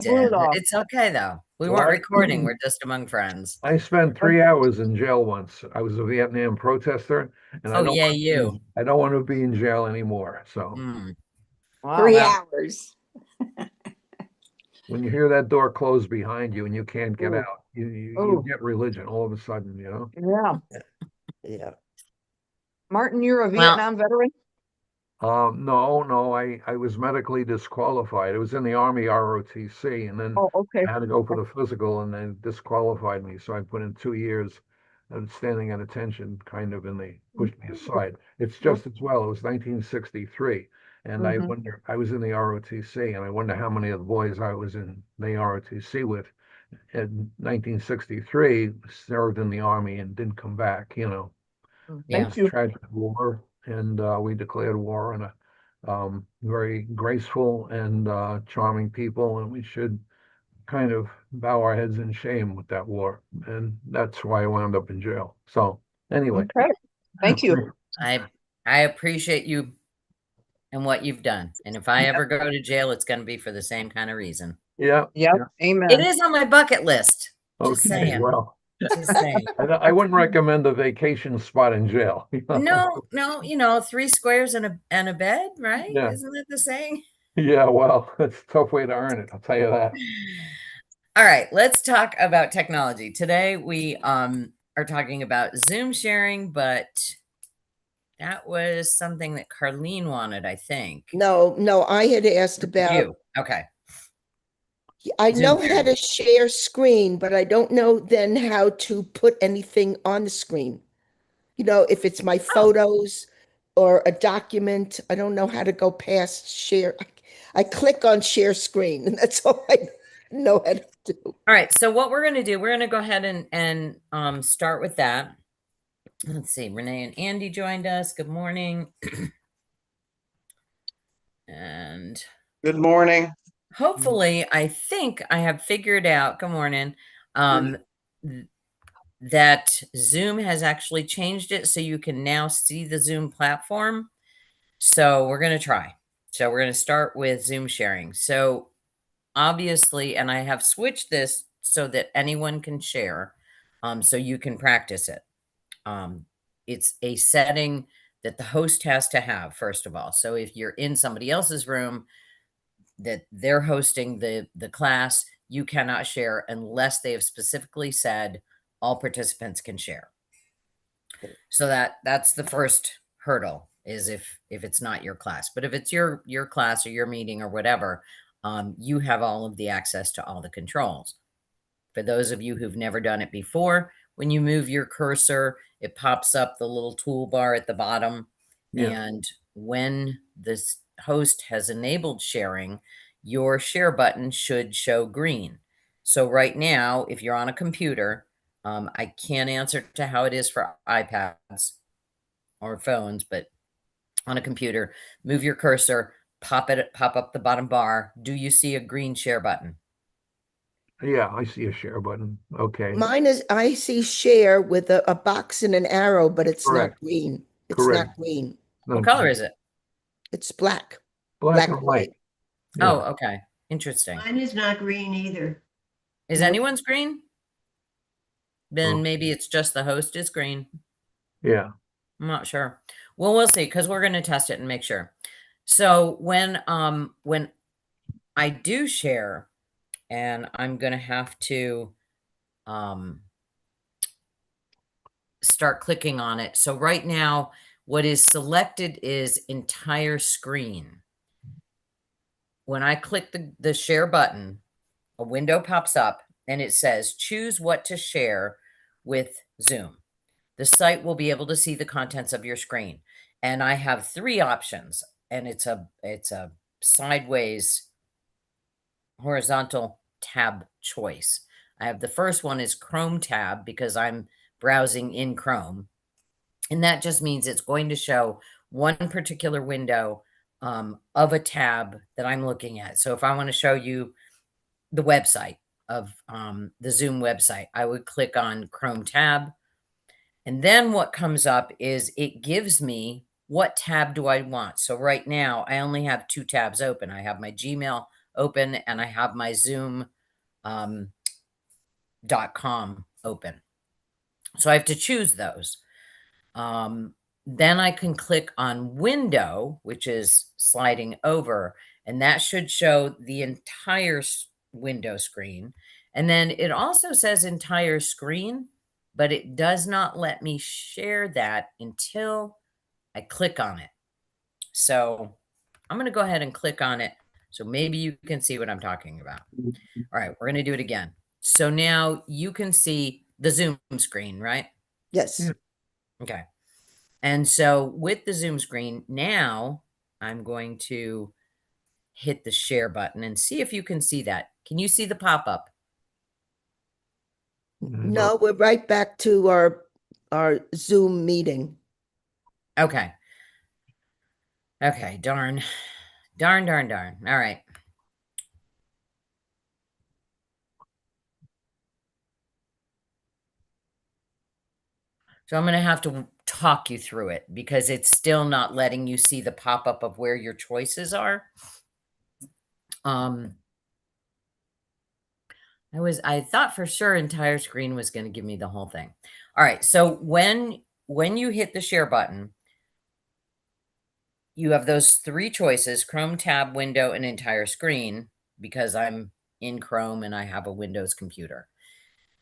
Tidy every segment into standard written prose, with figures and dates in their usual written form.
blew it did. off. It's okay though. We Well, weren't recording. We're just among friends. I spent 3 hours in jail once. I was a Vietnam protester, and Oh, yay, you. I don't want to be in jail anymore. So Mm. Wow. 3 hours. when you hear that door close behind you and you can't get Ooh. out, you Ooh. get religion all of a sudden, Yeah. Yeah. Martin, you're a Well, Vietnam veteran? No, I was medically disqualified. It was in the Army ROTC, and then Oh, okay. I had to go for the physical, and they disqualified me. So I put in 2 years of standing at attention, kind of, and they pushed me aside. It's just as well. It was 1963, and I Mhm. wonder, I was in the ROTC, and I wonder how many of the boys I was in the ROTC with in 1963 served in the Army and didn't come back, yeah. Thank you. tragic war, and we declared war on a very graceful and charming people, and we should kind of bow our heads in shame with that war, and that's why I wound up in jail. So anyway, Okay. Thank you. I appreciate you and what you've done. And if I ever go to jail, it's going to be for the same kind of reason. yeah, Yep. yeah, Amen. It is on my bucket list. Just okay, saying. well, Just saying. I wouldn't recommend a vacation spot in jail. No, 3 squares and a bed, right? Yeah, Isn't that the saying? yeah, well, it's a tough way to earn it, I'll tell you that. All right, let's talk about technology. Today we are talking about Zoom sharing, but that was something that Carlene wanted, I think. No, I had asked about, You. Okay. I Zoom know how sharing. to share screen, but I don't know then how to put anything on the screen. If it's my Oh, photos or a document, I don't know how to go past share. I click on share screen, and that's all I know how to do. all right. So what we're going to do, we're going to go ahead and start with that. Let's see. Renee and Andy joined us. Good morning. And Good morning. hopefully, I think I have figured out, good morning, that Zoom has actually changed it so you can now see the Zoom platform. So we're going to try. So we're going to start with Zoom sharing. So obviously, and I have switched this so that anyone can share, so you can practice it. It's a setting that the host has to have, first of all. So if you're in somebody else's room that they're hosting the class, you cannot share unless they have specifically said all participants can share. So that's the first hurdle, is if it's not your class. But if it's your class or your meeting or whatever, you have all of the access to all the controls. For those of you who've never done it before, when you move your cursor, it pops up the little toolbar at the bottom. Yeah. And when this host has enabled sharing, your share button should show green. So right now, if you're on a computer, I can't answer to how it is for iPads or phones, but on a computer, move your cursor, pop up the bottom bar. Do you see a green share button? Yeah, I see a share button. Okay, Mine is, I see share with a box and an arrow, but it's not correct, green. It's correct. not green. What color is it? It's black. Black Black and white. Oh, Yeah. okay. Interesting. Mine is not green either. Is Nope. anyone's green? Then Oh, maybe it's just the host is green. yeah. I'm not sure. Well, we'll see, because we're going to test it and make sure. So when I do share, and I'm going to have to start clicking on it. So right now, what is selected is entire screen. When I click the share button, a window pops up and it says, choose what to share with Zoom. The site will be able to see the contents of your screen. And I have 3 options, and it's a sideways horizontal tab choice. I have the first one is Chrome tab because I'm browsing in Chrome. And that just means it's going to show one particular window of a tab that I'm looking at. So if I want to show you the website of the Zoom website, I would click on Chrome tab. And then what comes up is it gives me what tab do I want. So right now I only have 2 tabs open. I have my Gmail open and I have my Zoom .com open. So I have to choose those. Then I can click on window, which is sliding over, and that should show the entire window screen. And then it also says entire screen, but it does not let me share that until I click on it. So I'm going to go ahead and click on it. So maybe you can see what I'm talking about. All right, we're going to do it again. So now you can see the Zoom screen, right? Yes. Yeah. Okay. And so with the Zoom screen, now I'm going to hit the share button and see if you can see that. Can you see the pop-up? No, we're right back to our Zoom meeting. Okay. Okay, darn. Darn, darn, darn. All right. So I'm going to have to talk you through it because it's still not letting you see the pop-up of where your choices are. I thought for sure entire screen was going to give me the whole thing. All right. So when you hit the share button, you have those three choices: Chrome, tab, window, and entire screen, because I'm in Chrome and I have a Windows computer.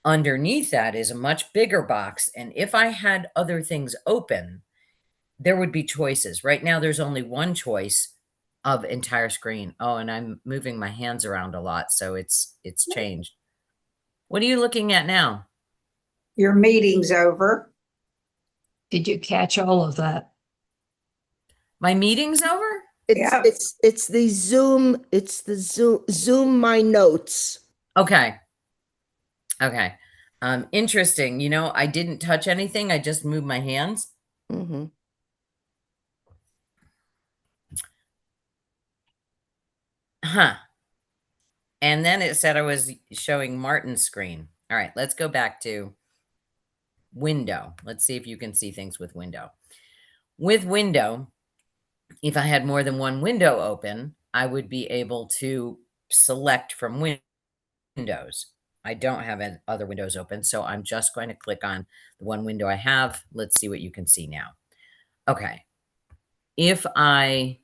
Underneath that is a much bigger box. And if I had other things open, there would be choices. Right now, there's only one choice of entire screen. Oh, and I'm moving my hands around a lot, so it's changed. What are you looking at now? Your meeting's over. Did you catch all of that? My meeting's over? Yeah. It's the Zoom my notes. Okay. Okay. Interesting. You know, I didn't touch anything. I just moved my hands. Mm-hmm. Huh. And then it said I was showing Martin's screen. All right, let's go back to window. Let's see if you can see things with window. With window, if I had more than one window open, I would be able to select from windows. I don't have other windows open, so I'm just going to click on the one window I have. Let's see what you can see now. Okay. If I'm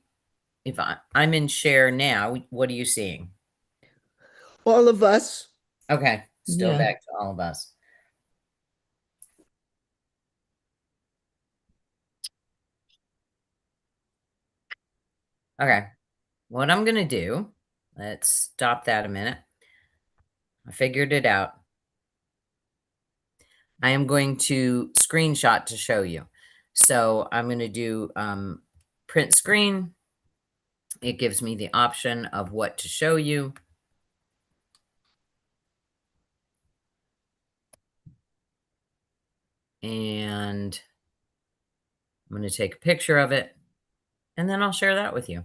in share now, what are you seeing? All of us. Okay, still Yeah. back to all of us. Okay, what I'm going to do, let's stop that a minute. I figured it out. I am going to screenshot to show you. So I'm going to do print screen. It gives me the option of what to show you. And I'm going to take a picture of it, and then I'll share that with you.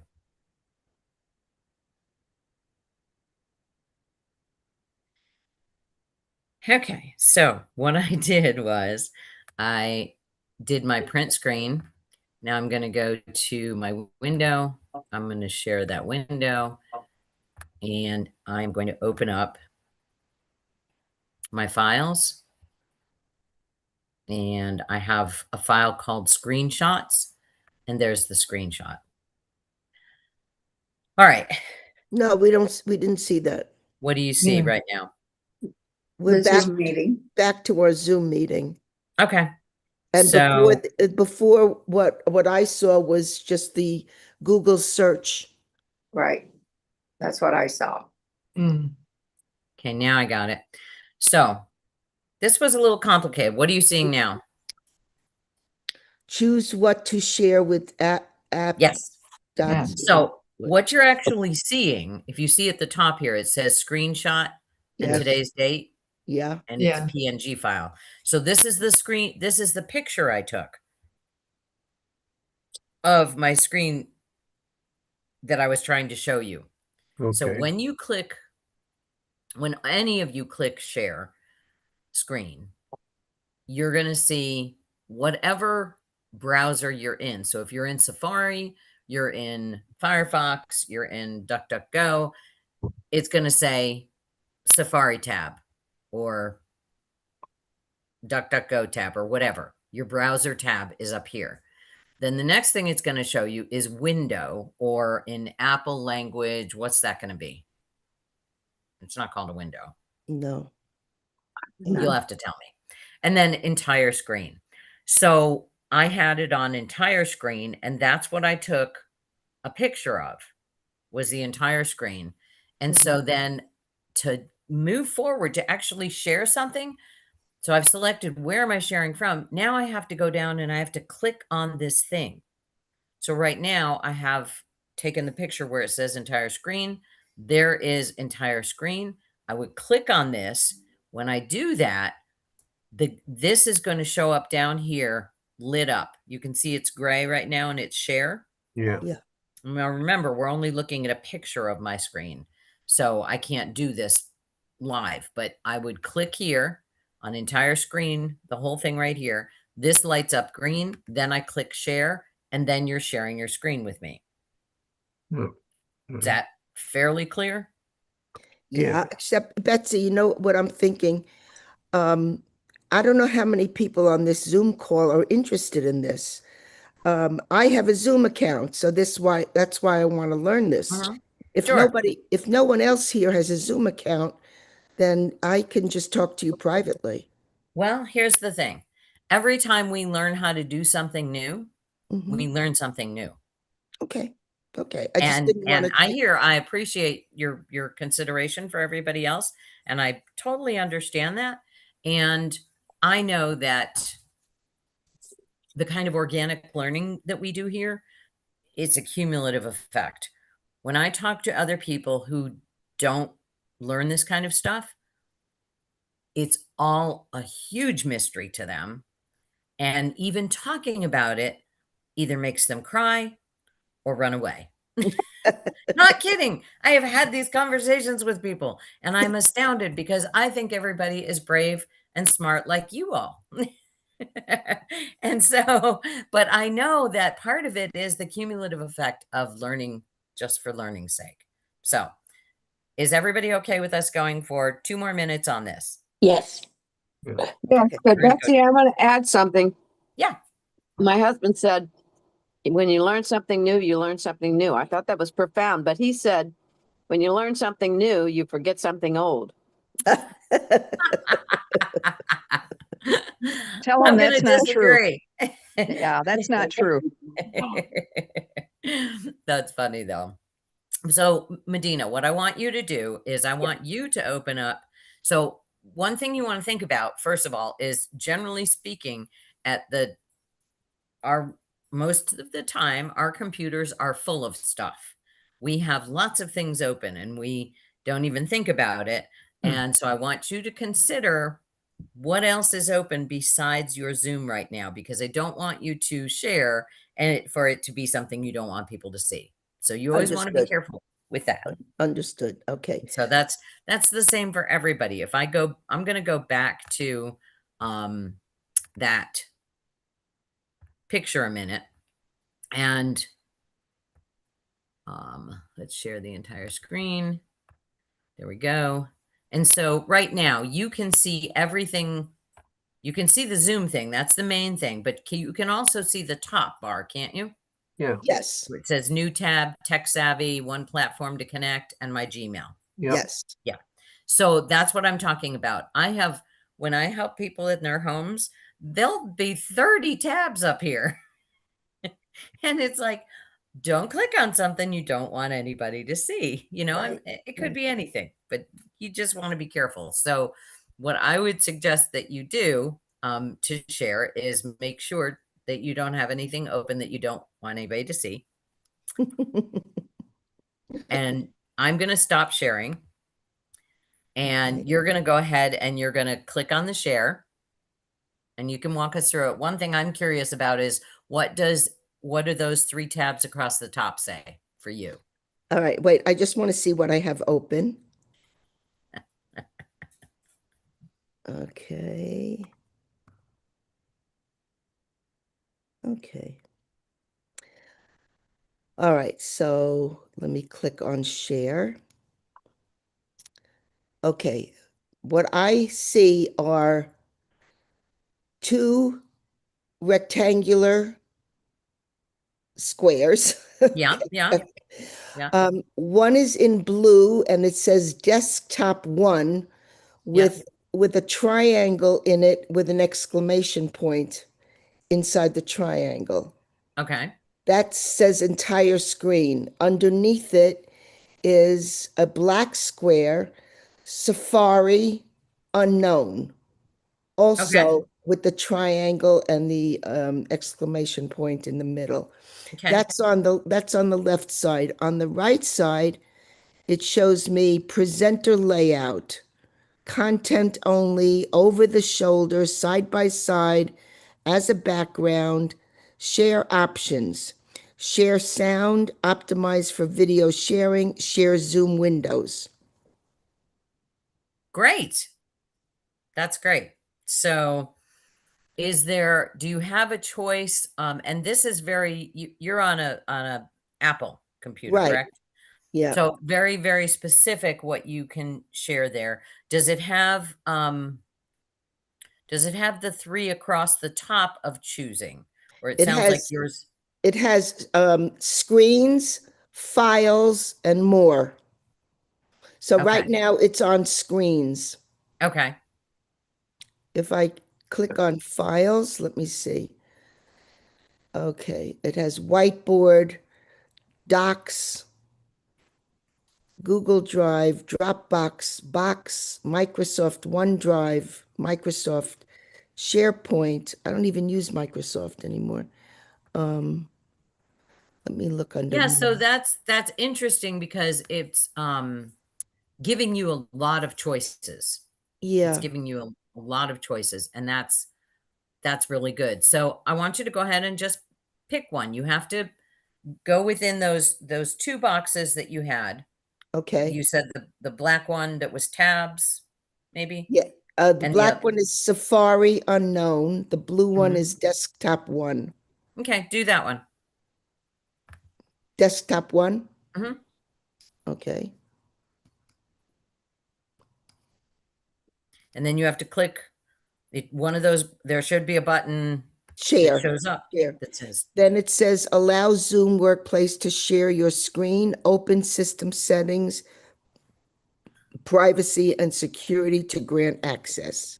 Okay, so what I did was I did my print screen. Now I'm going to go to my window. I'm going to share that window, and I'm going to open up my files. And I have a file called screenshots, and there's the screenshot. All right. No, we didn't see that. What do you see Yeah. right now? We're The back Zoom meeting. to our Zoom meeting. Okay. And So, before what I saw was just the Google search. Right. That's what I saw. Mm. okay, now I got it. So this was a little complicated. What are you seeing now? Choose what to share with app. Yes. Yeah. So what you're actually seeing, if you see at the top here, it says screenshot and Yes. today's date, Yeah. and it's a PNG file. So this is the screen. This is the picture I took of my screen that I was trying to show you. So Okay. when any of you click share screen, you're going to see whatever browser you're in. So if you're in Safari, you're in Firefox, you're in DuckDuckGo, it's going to say Safari tab or DuckDuckGo tab or whatever. Your browser tab is up here. Then the next thing it's going to show you is window, or in Apple language, what's that going to be? It's not called a window. No. You'll have to tell me. And then entire screen. So I had it on entire screen, and that's what I took a picture of, was the entire screen. And so then to move forward to actually share something, so I've selected where am I sharing from. Now I have to go down and I have to click on this thing. So right now I have taken the picture where it says entire screen. There is entire screen. I would click on this. When I do that, this is going to show up down here lit up. You can see it's gray right now and it's share. Yeah. Now remember, we're only looking at a picture of my screen, so I can't do this live, but I would click here on entire screen, the whole thing right here. This lights up green, then I click share, and then you're sharing your screen with me. Yeah. Is that fairly clear? Yeah, except Betsy, you know what I'm thinking? I don't know how many people on this Zoom call are interested in this. I have a Zoom account, so that's why I want to learn this. If Sure. if no one else here has a Zoom account, then I can just talk to you privately. Well, here's the thing. Every time we learn how to do something new, Mhm. we learn something new. Okay. Okay. I just didn't want to. I appreciate your consideration for everybody else, and I totally understand that. And I know that the kind of organic learning that we do here, it's a cumulative effect. When I talk to other people who don't learn this kind of stuff, it's all a huge mystery to them. And even talking about it either makes them cry or run away. Not kidding. I have had these conversations with people, and I'm astounded because I think everybody is brave and smart like you all. And so, but I know that part of it is the cumulative effect of learning just for learning's sake. So, is everybody okay with us going for 2 more minutes on this? Yes. Yeah. Yes, Okay, but very good. Betsy, I want to add something. Yeah. My husband said, when you learn something new, you learn something new. I thought that was profound, but he said, when you learn something new, you forget something old. Tell I'm him gonna that's not true. disagree. Yeah, that's not true. That's funny though. So Medina, what I want you to do is I want you to open up. So one thing you want to think about, first of all, is generally speaking, our most of the time, our computers are full of stuff. We have lots of things open and we don't even think about it. And so I want you to consider what else is open besides your Zoom right now, because I don't want you to share and for it to be something you don't want people to see. So you always want to be Understood. careful with that. Understood. Okay. So that's the same for everybody. If I go, I'm going to go back to that picture a minute, and let's share the entire screen. There we go. And so right now you can see everything. You can see the Zoom thing. That's the main thing, but you can also see the top bar, can't you? Yeah. Yes. It says new tab, tech savvy, one platform to connect, and my Gmail. Yeah. Yes. Yeah. So that's what I'm talking about. When I help people in their homes, there'll be 30 tabs up here. And it's like, don't click on something you don't want anybody to see. Right, It could be anything, but you just want to be careful. So what I would suggest that you do to share is make sure that you don't have anything open that you don't want anybody to see. And I'm going to stop sharing. And you're going to go ahead and you're going to click on the share. And you can walk us through it. One thing I'm curious about is what do those 3 tabs across the top say for you? All right. Wait, I just want to see what I have open. Okay. Okay. All right. So let me click on share. Okay, what I see are two rectangular squares. Yeah, yeah, yeah. One is in blue and it says desktop one Yeah. with a triangle in it with an exclamation point inside the triangle. Okay. That says entire screen. Underneath it is a black square, Safari unknown. Also with the triangle and the exclamation point in the middle. Okay. That's on the left side. On the right side, it shows me presenter layout, content only, over the shoulder, side by side, as a background, share options, share sound, optimize for video sharing, share Zoom windows. Great. That's great. So do you have a choice? And this is you're on a Apple computer, Right. correct? Yeah, So very, very specific what you can share there. Does it have the three across the top of choosing? Or it it sounds like has yours. it has screens, files, and more. So right Okay. now it's on screens. Okay. If I click on files, let me see. Okay, it has whiteboard, Docs, Google Drive, Dropbox, Box, Microsoft OneDrive, Microsoft SharePoint. I don't even use Microsoft anymore. Let me look under. Yeah, so that's interesting because it's giving you a lot of choices. It's Yeah, giving you a lot of choices, and that's really good. So I want you to go ahead and just pick one. You have to go within those two boxes that you had. okay. You said the black one that was tabs, maybe? Yeah, the And black one is Safari unknown. The blue one Mhm. is desktop one. Okay, do that one. Desktop one? Mhm. Okay. And then you have to click one of those. There should be a button that Share. shows up Share. that says, Then it says allow Zoom Workplace to share your screen, open system settings, privacy and security to grant access.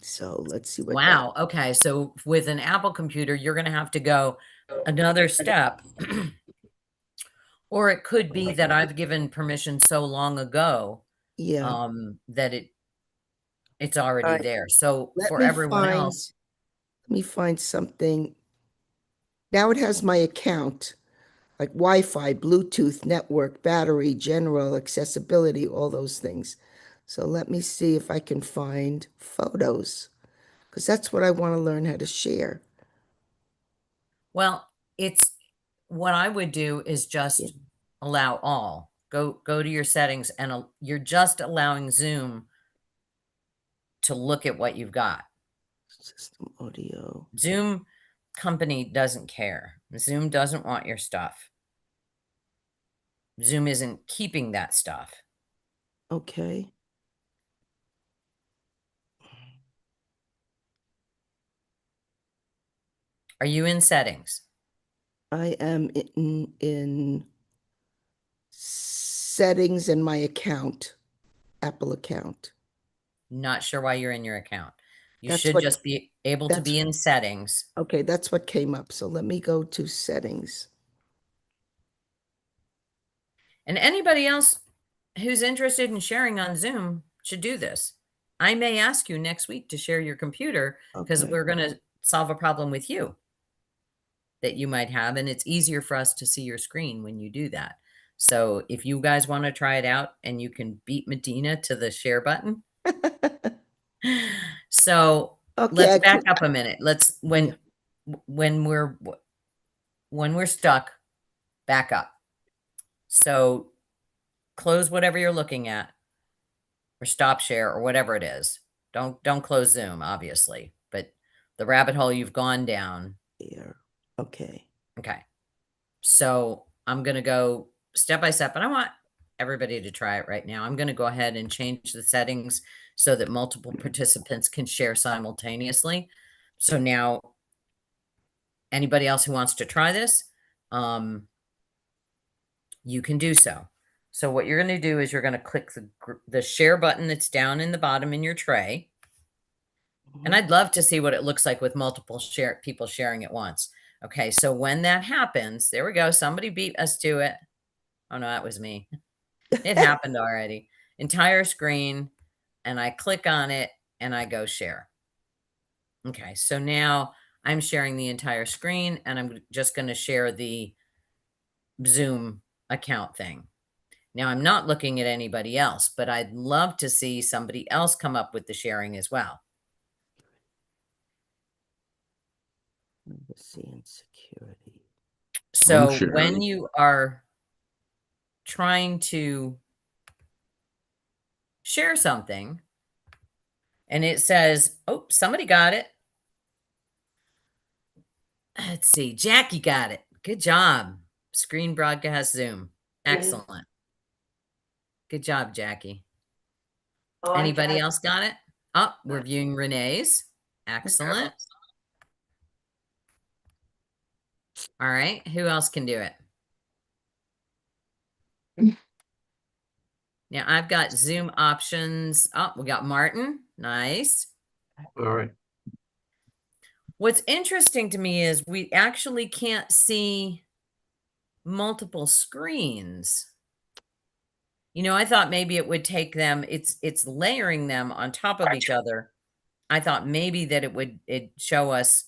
So let's see what that. wow, okay. So with an Apple computer, you're going to have to go another step. Or it could be that I've given permission so long ago Yeah. that it's already Alright. there. So Let for me everyone find, else, let me find something. Now it has my account, like Wi-Fi, Bluetooth, network, battery, general, accessibility, all those things. So let me see if I can find photos, because that's what I want to learn how to share. well, it's what I would do is Yeah. just allow all. Go to your settings and you're just allowing Zoom to look at what you've got. System audio. Zoom company doesn't care. Zoom doesn't want your stuff. Zoom isn't keeping that stuff. Okay. Are you in settings? I am in settings in my account, Apple account. Not sure why you're in your account. You That's should what- just be able to that's- be in settings. Okay, that's what came up. So let me go to settings. And anybody else who's interested in sharing on Zoom should do this. I may ask you next week to share your computer because Okay. we're going to solve a problem with you that you might have. And it's easier for us to see your screen when you do that. So if you guys want to try it out and you can beat Medina to the share button. So Okay, let's I back click- up a minute. Let's when we're stuck, back up. So close whatever you're looking at or stop share or whatever it is. Don't close Zoom, obviously, but the rabbit hole you've gone down. Here. Okay. Okay. So I'm going to go step by step, and I want everybody to try it right now. I'm going to go ahead and change the settings so that multiple participants can share simultaneously. So now anybody else who wants to try this, you can do so. So what you're going to do is you're going to click the share button that's down in the bottom in your tray. And I'd love to see what it looks like with multiple people sharing at once. Okay, so when that happens, there we go. Somebody beat us to it. Oh no, that was me. It happened already. Entire screen, and I click on it and I go share. Okay, so now I'm sharing the entire screen, and I'm just going to share the Zoom account thing. Now I'm not looking at anybody else, but I'd love to see somebody else come up with the sharing as well. Privacy and security. So sharing. when you are trying to share something and it says, oh, somebody got it. Let's see. Jackie got it. Good job. Screen broadcast Zoom. Excellent. Good job, Jackie. Oh, I Anybody got it. else got it? Oh, we're viewing Renee's. Excellent. All right. Who else can do it? Now I've got Zoom options. Oh, we got Martin. Nice. All right. What's interesting to me is we actually can't see multiple screens. You know, I thought maybe it would take them, it's layering them on top of each other. I thought maybe that it'd show us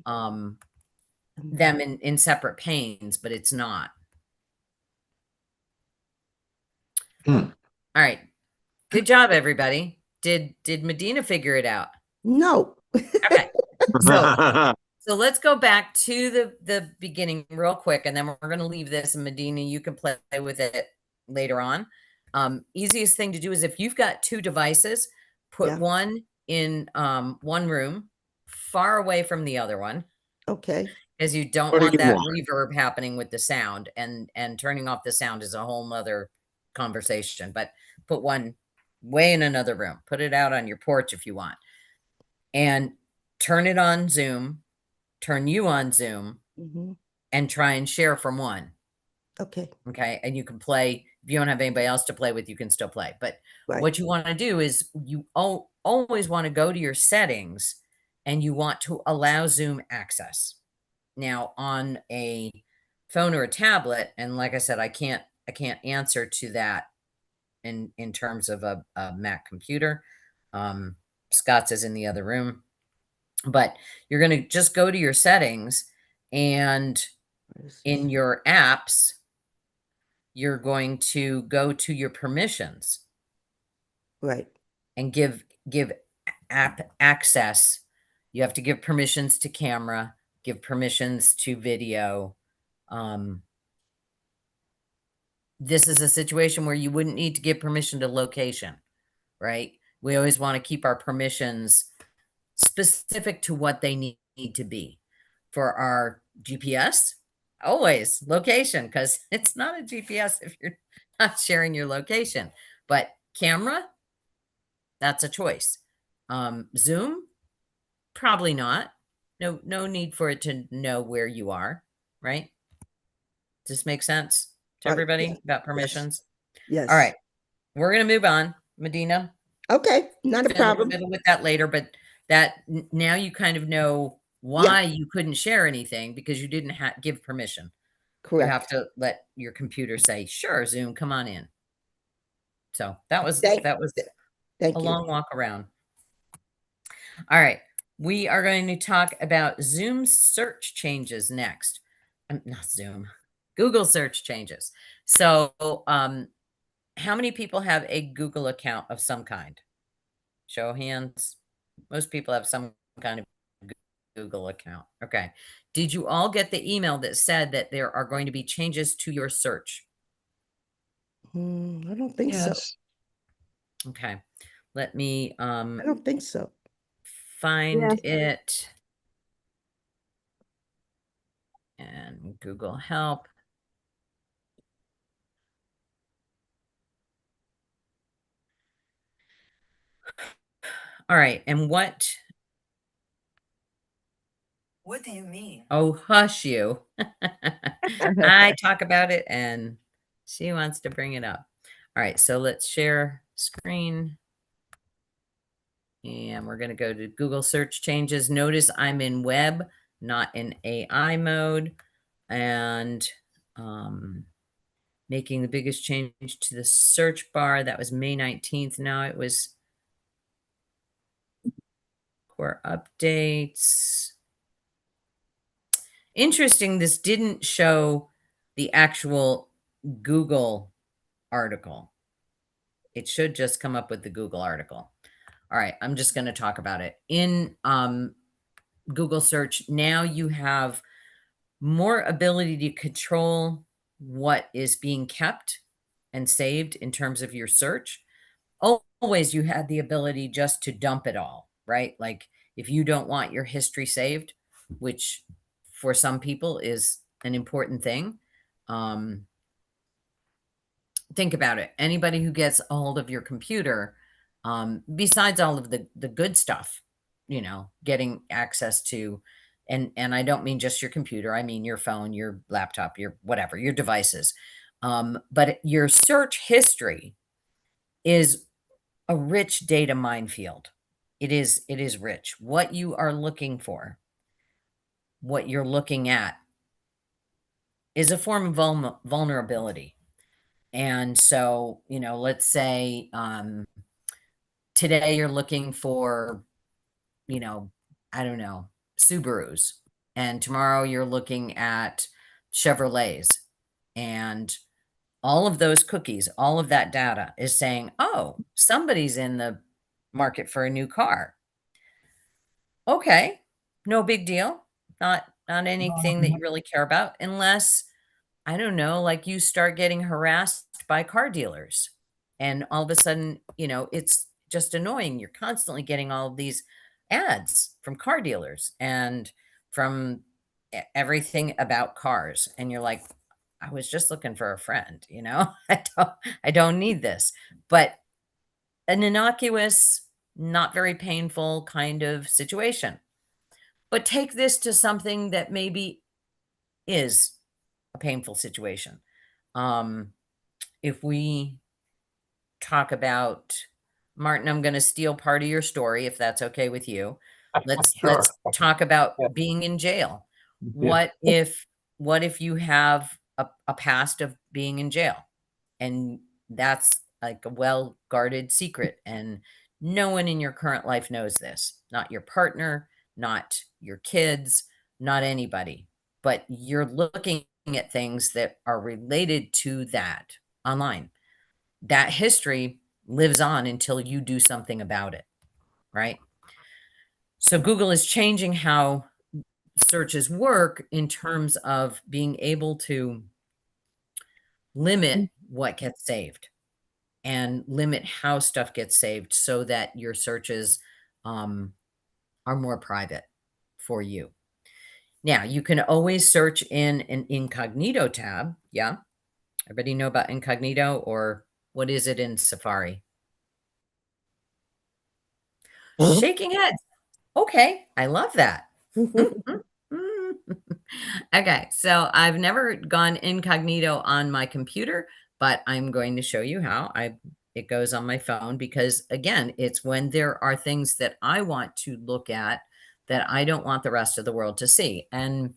them in separate panes, but it's not. All right. Good job, everybody. Did Medina figure it out? No. Okay. So let's go back to the beginning real quick, and then we're going to leave this, and Medina, you can play with it later on. Easiest thing to do is if you've got two devices, put one in one room far away from the other one. Okay. Because you don't want that reverb happening with the sound, and turning off the sound is a whole nother conversation. But put one way in another room. Put it out on your porch if you want. And turn it on Zoom, turn you on Zoom, and try and share from one. Okay. Okay. And you can play. If you don't have anybody else to play with, you can still play. But what you want to do is you always want to go to your settings, and you want to allow Zoom access. Now on a phone or a tablet, and like I said, I can't answer to that in terms of a Mac computer. Scott's is in the other room, but you're going to just go to your settings, and in your apps, you're going to go to your permissions. Right. And give app access. You have to give permissions to camera, give permissions to video. This is a situation where you wouldn't need to give permission to location, right? We always want to keep our permissions specific to what they need to be. For our GPS, always location, because it's not a GPS if you're not sharing your location. But camera, that's a choice. Zoom, probably not. No need for it to know where you are, right? Does this make sense to everybody about permissions? Yes. All right. We're going to move on. Medina. Okay. Not a problem. Fiddle with that later, but that now you kind of know why you couldn't share anything, because you didn't give permission. Correct. You have to let your computer say, sure, Zoom, come on in. So that was Thank a long walk around. All right. We are going to talk about Zoom search changes next. Not Zoom, Google search changes. So how many people have a Google account of some kind? Show of hands. Most people have some kind of Google account. Okay. Did you all get the email that said that there are going to be changes to your search? I don't think so. Okay. Let me I don't think so. find it. And Google Help. All right. And what? What do you mean? Oh, hush you. I talk about it and she wants to bring it up. All right. So let's share screen. And we're going to go to Google search changes. Notice I'm in web, not in AI mode. And making the biggest change to the search bar. That was May 19th. Now it was core updates. Interesting. This didn't show the actual Google article. It should just come up with the Google article. All right. I'm just going to talk about it. In Google search, now you have more ability to control what is being kept and saved in terms of your search. Always you had the ability just to dump it all, right? Like if you don't want your history saved, which for some people is an important thing. Think about it. Anybody who gets a hold of your computer, besides all of the good stuff, you know, getting access to, and I don't mean just your computer, I mean your phone, your laptop, your whatever, your devices. But your search history is a rich data minefield. It is rich. What you are looking for, what you're looking at is a form of vulnerability. And so, you know, let's say today you're looking for, you know, I don't know, Subarus. And tomorrow you're looking at Chevrolets. And all of those cookies, all of that data is saying, oh, somebody's in the market for a new car. Okay, no big deal. Not anything that you really care about, unless, I don't know, like you start getting harassed by car dealers. And all of a sudden, you know, it's just annoying. You're constantly getting all of these ads from car dealers and from everything about cars. And you're like, I was just looking for a friend, you know, I don't need this. But an innocuous, not very painful kind of situation. But take this to something that maybe is a painful situation. If we talk about, Martin, I'm going to steal part of your story, if that's okay with you. Let's talk about being in jail. What if you have a past of being in jail, and that's like a well-guarded secret, and no one in your current life knows this, not your partner, not your kids, not anybody, but you're looking at things that are related to that online. That history lives on until you do something about it, right? So Google is changing how searches work in terms of being able to limit what gets saved and limit how stuff gets saved so that your searches are more private for you. Now, you can always search in an incognito tab. Yeah. Everybody know about incognito, or what is it in Safari? Shaking heads. Okay. I love that. Okay. So I've never gone incognito on my computer, but I'm going to show you how it goes on my phone, because again, it's when there are things that I want to look at that I don't want the rest of the world to see. And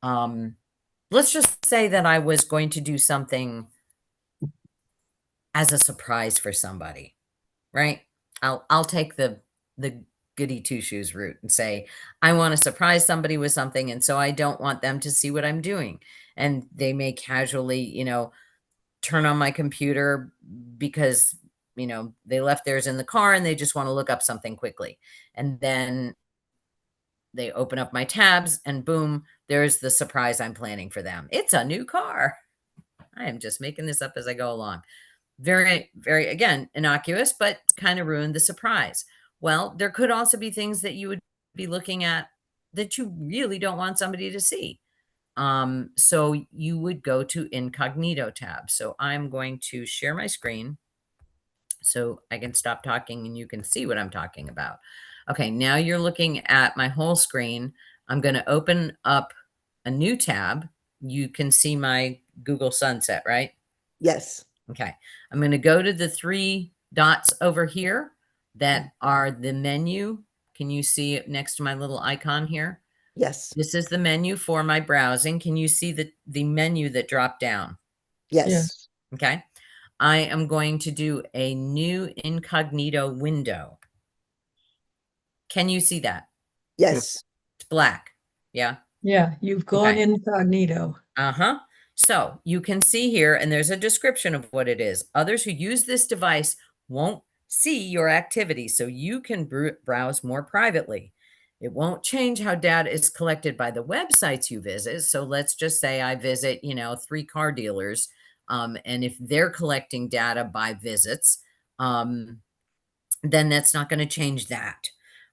let's just say that I was going to do something as a surprise for somebody, right? I'll take the goody two shoes route and say, I want to surprise somebody with something. And so I don't want them to see what I'm doing. And they may casually, you know, turn on my computer because, you know, they left theirs in the car and they just want to look up something quickly. And then they open up my tabs and boom, there's the surprise I'm planning for them. It's a new car. I am just making this up as I go along. Very, very, again, innocuous, but kind of ruined the surprise. Well, there could also be things that you would be looking at that you really don't want somebody to see. So you would go to incognito tab. So I'm going to share my screen So I can stop talking and you can see what I'm talking about. Okay, now you're looking at my whole screen. I'm going to open up a new tab. You can see my Google Sunset, right? Yes. Okay. I'm going to go to the 3 dots over here that are the menu. Can you see it next to my little icon here? Yes. This is the menu for my browsing. Can you see the menu that dropped down? Yes. Okay. I am going to do a new incognito window. Can you see that? Yes. It's black. Yeah. Yeah, you've gone Okay. incognito. Uh-huh. So you can see here, and there's a description of what it is. Others who use this device won't see your activity, so you can browse more privately. It won't change how data is collected by the websites you visit. So let's just say I visit, 3 car dealers, and if they're collecting data by visits, then that's not going to change that.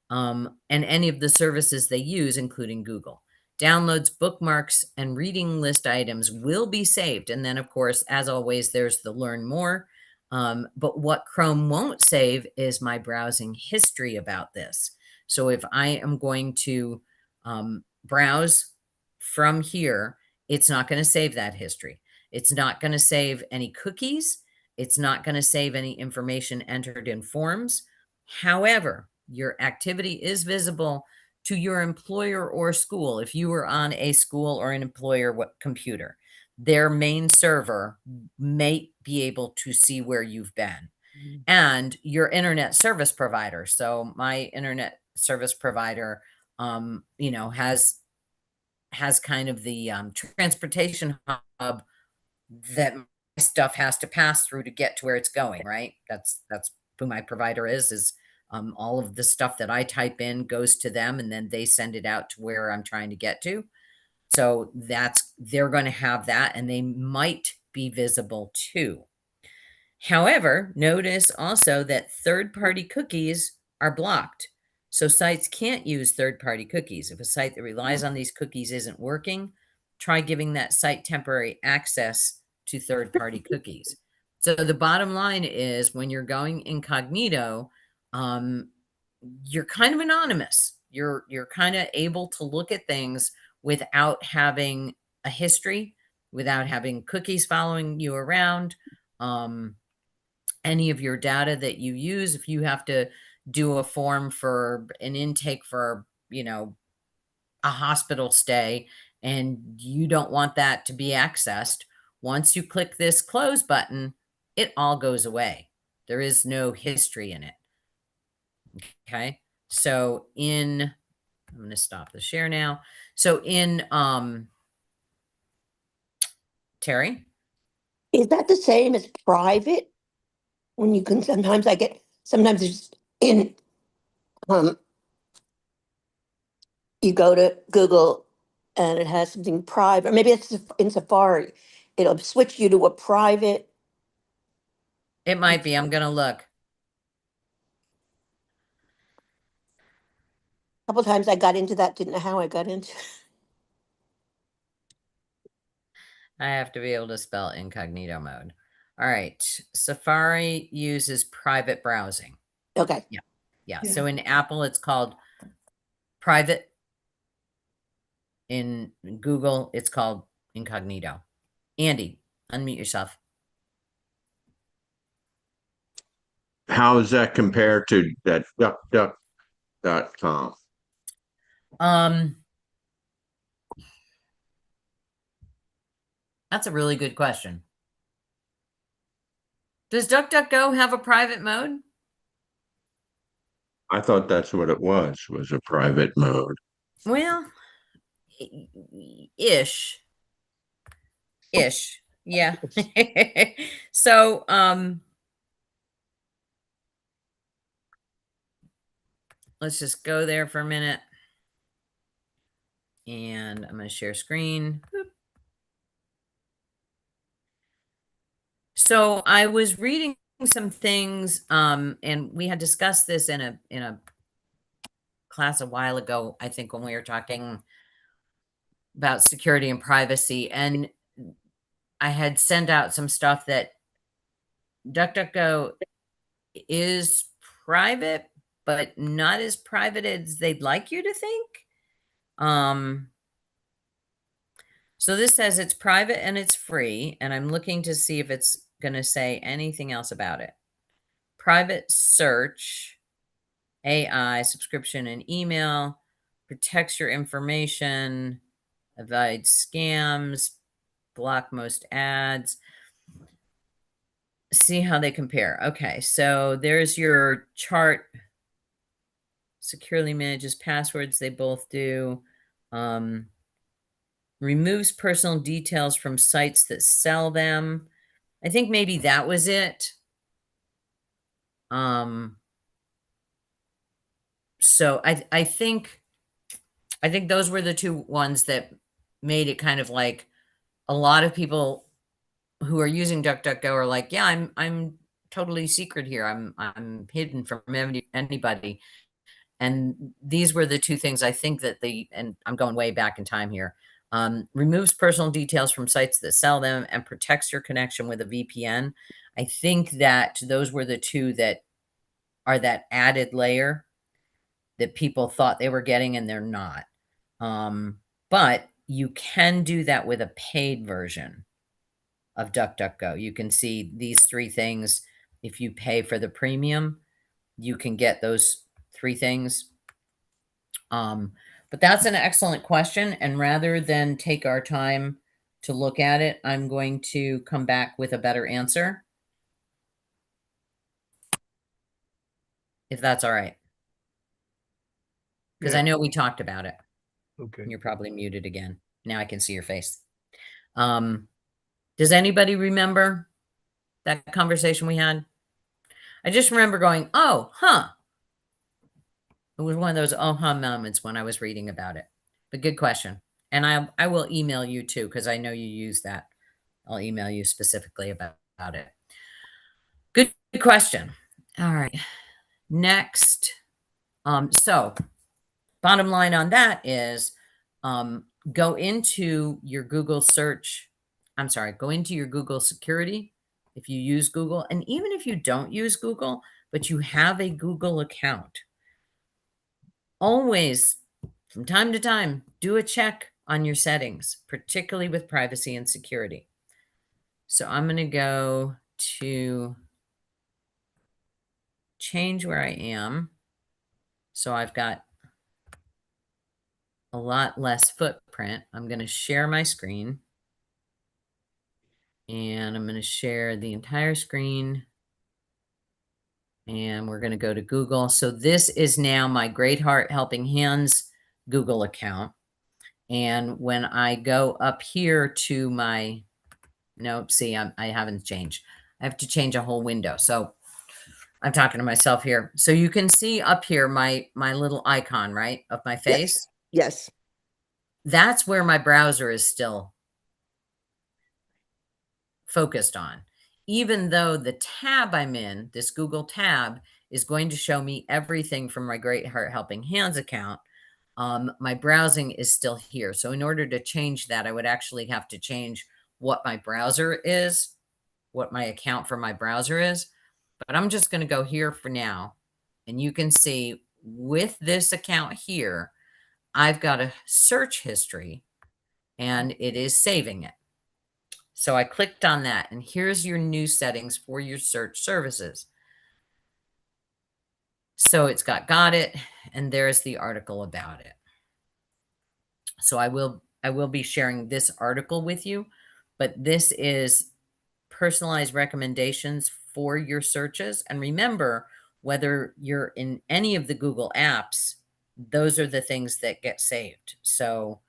And any of the services they use, including Google. Downloads, bookmarks, and reading list items will be saved. And then, of course, as always, there's the learn more. But what Chrome won't save is my browsing history about this. So if I am going to browse from here, it's not going to save that history. It's not going to save any cookies. It's not going to save any information entered in forms. However, your activity is visible to your employer or school. If you were on a school or an employer computer, their main server may be able to see where you've been. And your internet service provider. So my internet service provider, has kind of the transportation hub that my stuff has to pass through to get to where it's going, right? That's who my provider is all of the stuff that I type in goes to them and then they send it out to where I'm trying to get to. So they're going to have that and they might be visible too. However, notice also that third-party cookies are blocked. So sites can't use third-party cookies. If a site that relies on these cookies isn't working, try giving that site temporary access to third-party cookies. So the bottom line is when you're going incognito, you're kind of anonymous. You're kind of able to look at things without having a history, without having cookies following you around. Any of your data that you use, if you have to do a form for an intake for, a hospital stay and you don't want that to be accessed, once you click this close button, it all goes away. There is no history in it. Okay. So I'm going to stop the share now. So Terry? Is that the same as private? When you can, sometimes it's in, you go to Google and it has something private, maybe it's in Safari. It'll switch you to a private. It might be. I'm going to look. A couple times I got into that, didn't know how I got into. I have to be able to spell incognito mode. All right. Safari uses private browsing. Okay. Yeah. So in Apple, it's called private. In Google, it's called incognito. Andy, unmute yourself. How does that compare to that DuckDuck.com? That's a really good question. Does DuckDuckGo have a private mode? I thought that's what it was a private mode. Well, ish. Yeah. So, let's just go there for a minute. And I'm going to share screen. Boop. So I was reading some things, and we had discussed this in a class a while ago, I think, when we were talking about security and privacy. And I had sent out some stuff that DuckDuckGo is private, but not as private as they'd like you to think. So this says it's private and it's free, and I'm looking to see if it's going to say anything else about it. Private search, AI, subscription and email, protects your information, avoids scams, block most ads. See how they compare. Okay, so there's your chart. Securely manages passwords. They both do. Removes personal details from sites that sell them. I think maybe that was it. So I think those were the two ones that made it kind of like a lot of people who are using DuckDuckGo are like, yeah, I'm totally secret here. I'm hidden from anybody. And these were the two things I think that and I'm going way back in time here. Removes personal details from sites that sell them and protects your connection with a VPN. I think that those were the two that are that added layer that people thought they were getting and they're not. But you can do that with a paid version of DuckDuckGo. You can see these three things. If you pay for the premium, you can get those three things. But that's an excellent question. And rather than take our time to look at it, I'm going to come back with a better answer. If that's all right. Because I know we talked about it. Okay. You're probably muted again. Now I can see your face. Does anybody remember that conversation we had? I just remember going, oh, huh. It was one of those oh-huh moments when I was reading about it. But good question. And I will email you too, because I know you use that. I'll email you specifically about it. Good question. All right. Next. So bottom line on that is go into your Google search. I'm sorry, go into your Google security if you use Google. And even if you don't use Google, but you have a Google account, always from time to time, do a check on your settings, particularly with privacy and security. So I'm going to go to change where I am. So I've got a lot less footprint. I'm going to share my screen. And I'm going to share the entire screen. And we're going to go to Google. So this is now my Great Heart Helping Hands Google account. And when I go up here to my, nope, see, I haven't changed. I have to change a whole window. So I'm talking to myself here. So you can see up here my little icon, right, of my face. Yes. That's where my browser is still focused on. Even though the tab I'm in, this Google tab, is going to show me everything from my Great Heart Helping Hands account, my browsing is still here. So in order to change that, I would actually have to change what my browser is, what my account for my browser is. But I'm just going to go here for now. And you can see with this account here, I've got a search history and it is saving it. So I clicked on that, and here's your new settings for your search services. So it's got it, and there's the article about it. So I will be sharing this article with you, but this is personalized recommendations for your searches. And remember, whether you're in any of the Google apps, those are the things that get saved. So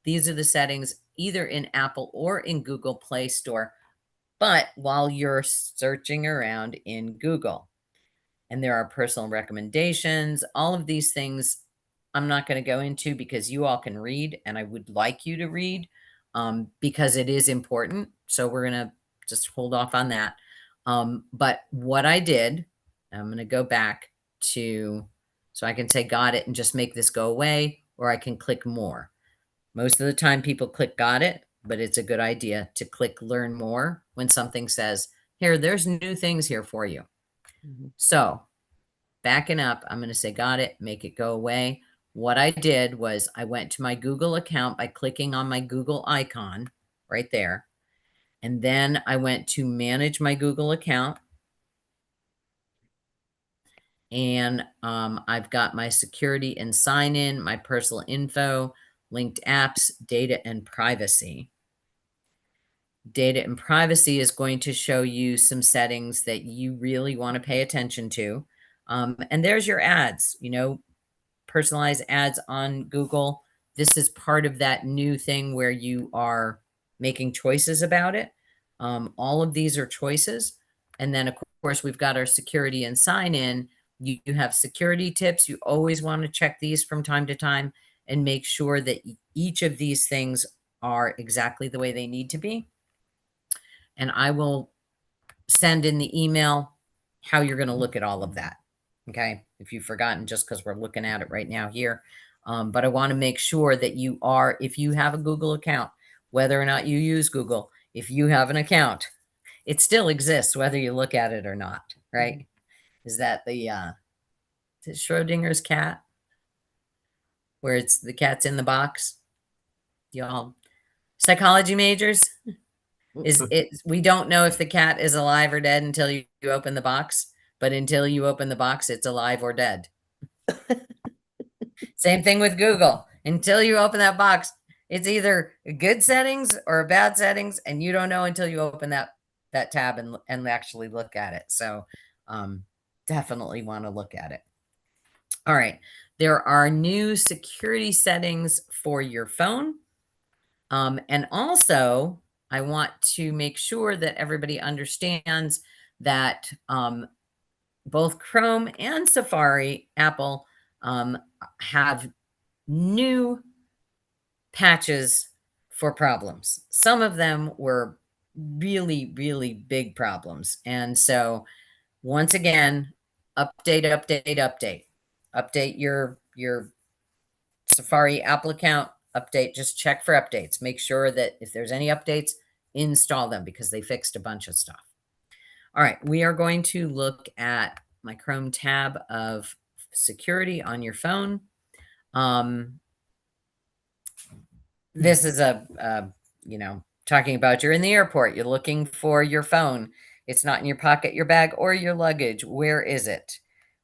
these are the settings either in Apple or in Google Play Store, but while you're searching around in Google. And there are personal recommendations, all of these things I'm not going to go into because you all can read, and I would like you to read because it is important. So we're going to just hold off on that. But what I did, I'm going to go back to, so I can say got it and just make this go away, or I can click more. Most of the time people click got it, but it's a good idea to click learn more when something says, Here, there's new things here for you. Mhm. So backing up, I'm going to say, got it, make it go away. What I did was I went to my Google account by clicking on my Google icon right there. And then I went to manage my Google account. And I've got my security and sign in, my personal info, linked apps, data and privacy. Data and privacy is going to show you some settings that you really want to pay attention to. And there's your ads, you know, personalized ads on Google. This is part of that new thing where you are making choices about it. All of these are choices. And then, of course, we've got our security and sign in. You have security tips. You always want to check these from time to time and make sure that each of these things are exactly the way they need to be. And I will send in the email how you're going to look at all of that. Okay. If you've forgotten, just because we're looking at it right now here. But I want to make sure that you are, if you have a Google account, whether or not you use Google, if you have an account, it still exists, whether you look at it or not. Right. Is that the, is it Schrodinger's cat? Where it's the cat's in the box? Y'all psychology majors? Is it, we don't know if the cat is alive or dead until you open the box, but until you open the box, it's alive or dead. Same thing with Google. Until you open that box, it's either good settings or bad settings, and you don't know until you open that tab and actually look at it. So definitely want to look at it. All right. There are new security settings for your phone. And also, I want to make sure that everybody understands that both Chrome and Safari, Apple, have new patches for problems. Some of them were really, really big problems. And so once again, update your Safari Apple account, just check for updates. Make sure that if there's any updates, install them because they fixed a bunch of stuff. All right, we are going to look at my Chrome tab of security on your phone. This is you know, talking about you're in the airport, you're looking for your phone. It's not in your pocket, your bag, or your luggage. Where is it?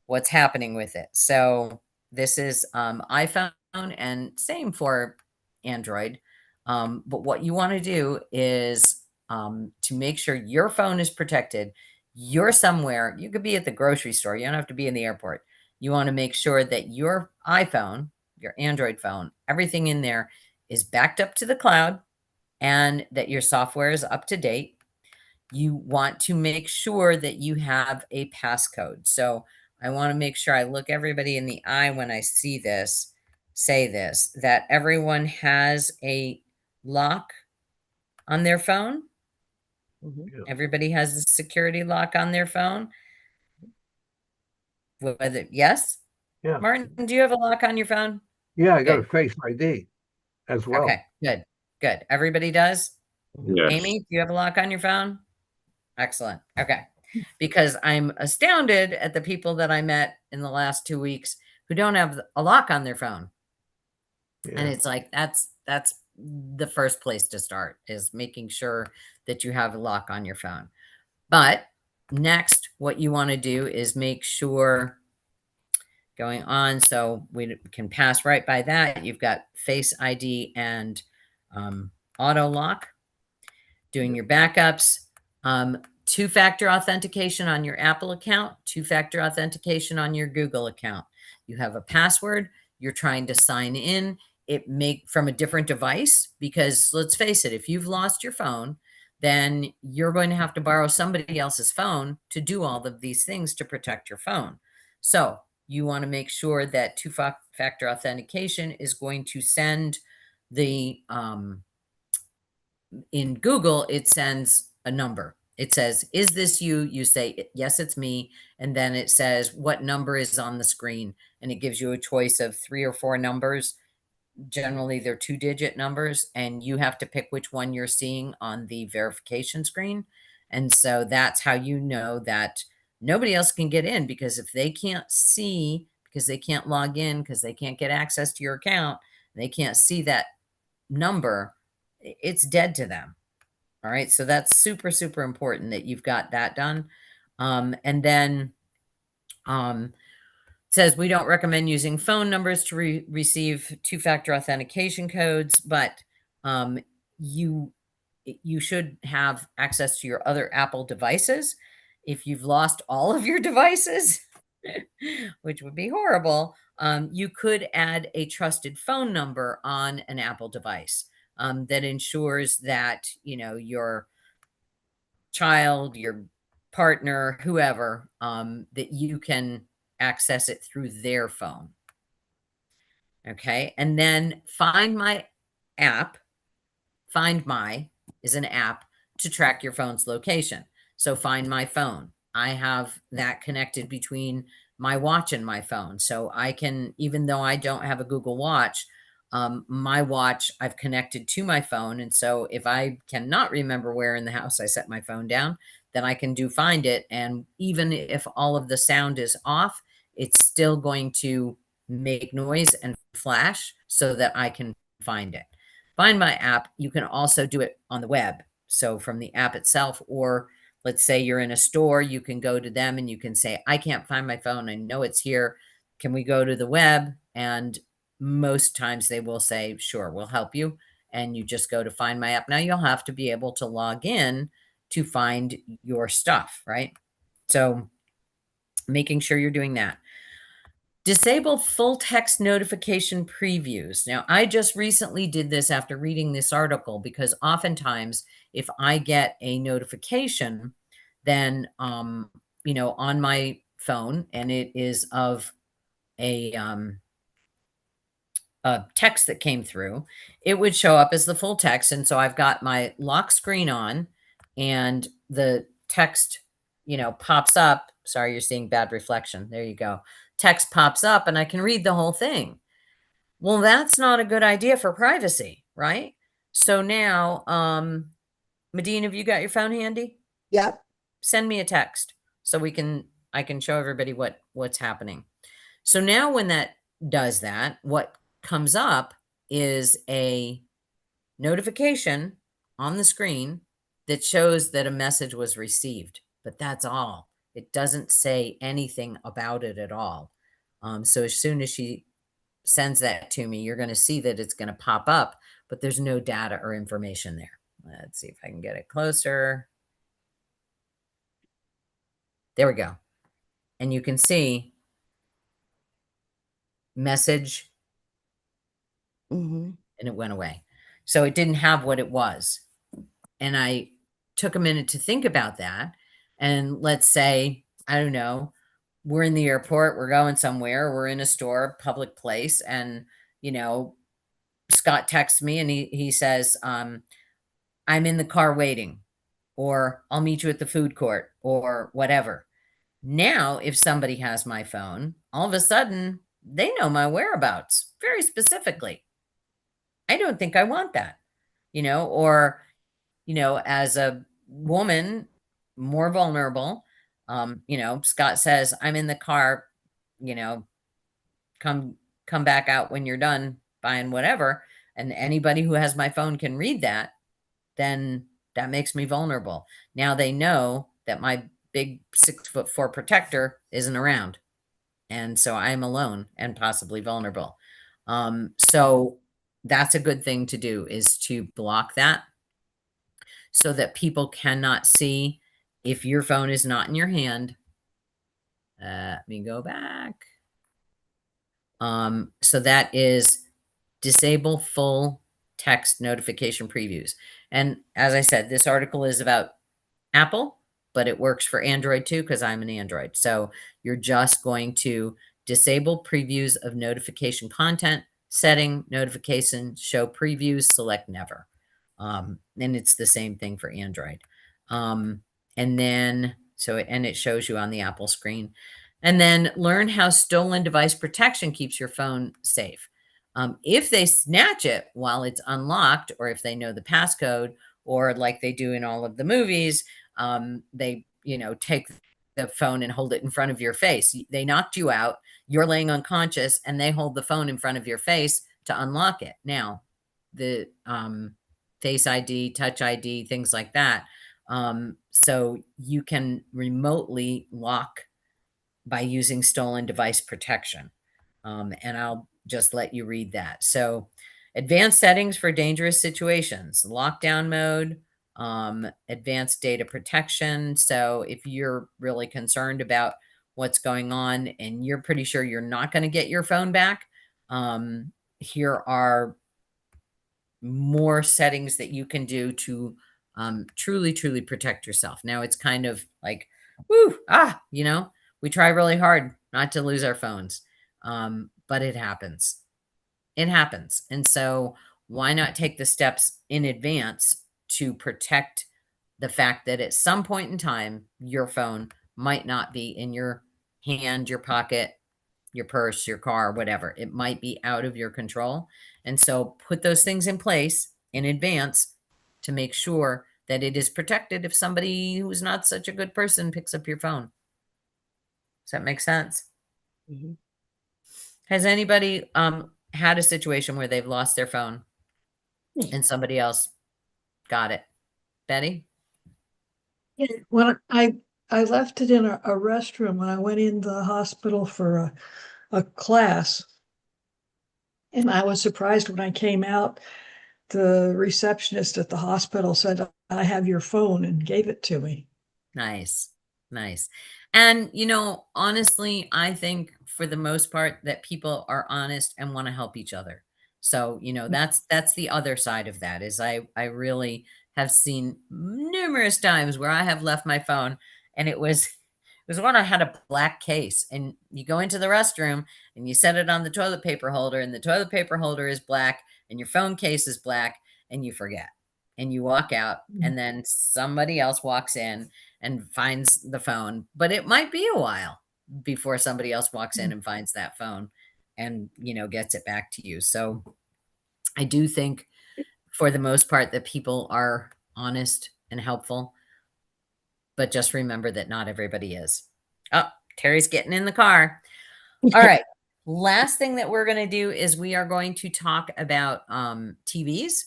What's happening with it? So this is iPhone and same for Android. But what you want to do is to make sure your phone is protected. You're somewhere, you could be at the grocery store. You don't have to be in the airport. You want to make sure that your iPhone, your Android phone, everything in there is backed up to the cloud and that your software is up to date. You want to make sure that you have a passcode. So I want to make sure I look everybody in the eye when I see this, say this, that everyone has a lock on their phone. Mhm. Everybody has a security lock on their phone. Whether, yes? Yeah. Martin, do you have a lock on your phone? Yeah, I got a Good. Face ID as well. Okay, good, good. Everybody does? Yes. Amy, do you have a lock on your phone? Excellent. Okay. Because I'm astounded at the people that I met in the last 2 weeks who don't have a lock on their phone. And Yeah. it's like, that's the first place to start, is making sure that you have a lock on your phone. But next, what you want to do is make sure, going on, so we can pass right by that. You've got Face ID and auto lock, doing your backups, two-factor authentication on your Apple account, two-factor authentication on your Google account. You have a password, you're trying to sign in, from a different device, because let's face it, if you've lost your phone, then you're going to have to borrow somebody else's phone to do all of these things to protect your phone. So you want to make sure that two-factor authentication is going to send the, in Google, it sends a number. It says, is this you? You say, yes, it's me. And then it says what number is on the screen. And it gives you a choice of 3 or 4 numbers. Generally, they're 2-digit numbers, and you have to pick which one you're seeing on the verification screen. And so that's how you know that nobody else can get in, because if they can't see, because they can't log in, because they can't get access to your account, they can't see that number, it's dead to them. All right. So that's super, super important that you've got that done. And then it says we don't recommend using phone numbers to receive two-factor authentication codes, but you should have access to your other Apple devices. If you've lost all of your devices, which would be horrible, you could add a trusted phone number on an Apple device that ensures that, you know, your child, your partner, whoever, that you can access it through their phone. Okay. And then Find My app. Find My is an app to track your phone's location. So Find My phone. I have that connected between my watch and my phone. So I can, even though I don't have a Google Watch, my watch I've connected to my phone. And so if I cannot remember where in the house I set my phone down, then I can do Find It. And even if all of the sound is off, it's still going to make noise and flash so that I can find it. Find My app, you can also do it on the web. So from the app itself, or let's say you're in a store, you can go to them and you can say, I can't find my phone. I know it's here. Can we go to the web? And most times they will say, sure, we'll help you. And you just go to Find My app. Now you'll have to be able to log in to find your stuff, right? So making sure you're doing that. Disable full text notification previews. Now, I just recently did this after reading this article, because oftentimes if I get a notification, then, you know, on my phone, and it is of a text that came through, it would show up as the full text. And so I've got my lock screen on and the text, you know, pops up. Sorry, you're seeing bad reflection. There you go. Text pops up and I can read the whole thing. Well, that's not a good idea for privacy, right? So now, Medina, have you got your phone handy? Yep. Send me a text so I can show everybody what's happening. So now when that does that, what comes up is a notification on the screen that shows that a message was received, but that's all. It doesn't say anything about it at all. So as soon as she sends that to me, you're going to see that it's going to pop up, but there's no data or information there. Let's see if I can get it closer. There we go. And you can see message, and it went away. So it didn't have what it was. And I took a minute to think about that. And let's say, I don't know, we're in the airport, we're going somewhere, we're in a store, public place, and, you know, Scott texts me and he says, I'm in the car waiting, or I'll meet you at the food court, or whatever. Now, if somebody has my phone, all of a sudden they know my whereabouts very specifically. I don't think I want that, you know, or, you know, as a woman, more vulnerable, you know, Scott says, I'm in the car, you know, come back out when you're done buying whatever. And anybody who has my phone can read that, then that makes me vulnerable. Now they know that my big 6'4" protector isn't around. And so I'm alone and possibly vulnerable. So that's a good thing to do, is to block that so that people cannot see if your phone is not in your hand. Let me go back. So that is disable full text notification previews. And as I said, this article is about Apple, but it works for Android too, because I'm an Android. So you're just going to disable previews of notification content, setting notification, show previews, select never. And it's the same thing for Android. And then, and it shows you on the Apple screen. And then learn how stolen device protection keeps your phone safe. If they snatch it while it's unlocked, or if they know the passcode, or like they do in all of the movies, they, take the phone and hold it in front of your face. They knocked you out, you're laying unconscious, and they hold the phone in front of your face to unlock it. Now, the Face ID, Touch ID, things like that. So you can remotely lock by using stolen device protection. And I'll just let you read that. So advanced settings for dangerous situations, lockdown mode, advanced data protection. So if you're really concerned about what's going on and you're pretty sure you're not going to get your phone back, here are more settings that you can do to truly, truly protect yourself. Now it's kind of like, whoo, we try really hard not to lose our phones. But it happens. It happens. And so why not take the steps in advance to protect the fact that at some point in time, your phone might not be in your hand, your pocket, your purse, your car, whatever. It might be out of your control. And so put those things in place in advance to make sure that it is protected if somebody who's not such a good person picks up your phone. Does that make sense? Mhm. Has anybody had a situation where they've lost their phone and somebody else got it? Betty? Yeah, when I left it in a restroom when I went in the hospital for a class. And I was surprised when I came out, the receptionist at the hospital said, "I have your phone," and gave it to me. Nice. Nice. And, honestly, I think for the most part that people are honest and want to help each other. So, that's the other side of that is I really have seen numerous times where I have left my phone and it was when I had a black case and you go into the restroom and you set it on the toilet paper holder and the toilet paper holder is black and your phone case is black and you forget and you walk out and then somebody else walks in and finds the phone, but it might be a while before somebody else walks in and finds that phone and, gets it back to you. So I do think for the most part that people are honest and helpful, but just remember that not everybody is. Oh, Terry's getting in the car. All right. Last thing that we're going to do is we are going to talk about TVs.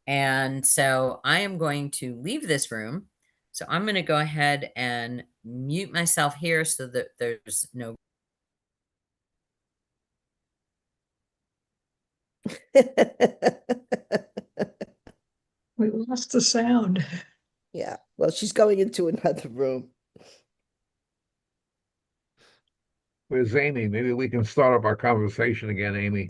And so I am going to leave this room. So I'm going to go ahead and mute myself here so that there's no. We lost the sound. Yeah, well, she's going into another room. Where's Amy? Maybe we can start up our conversation again, Amy.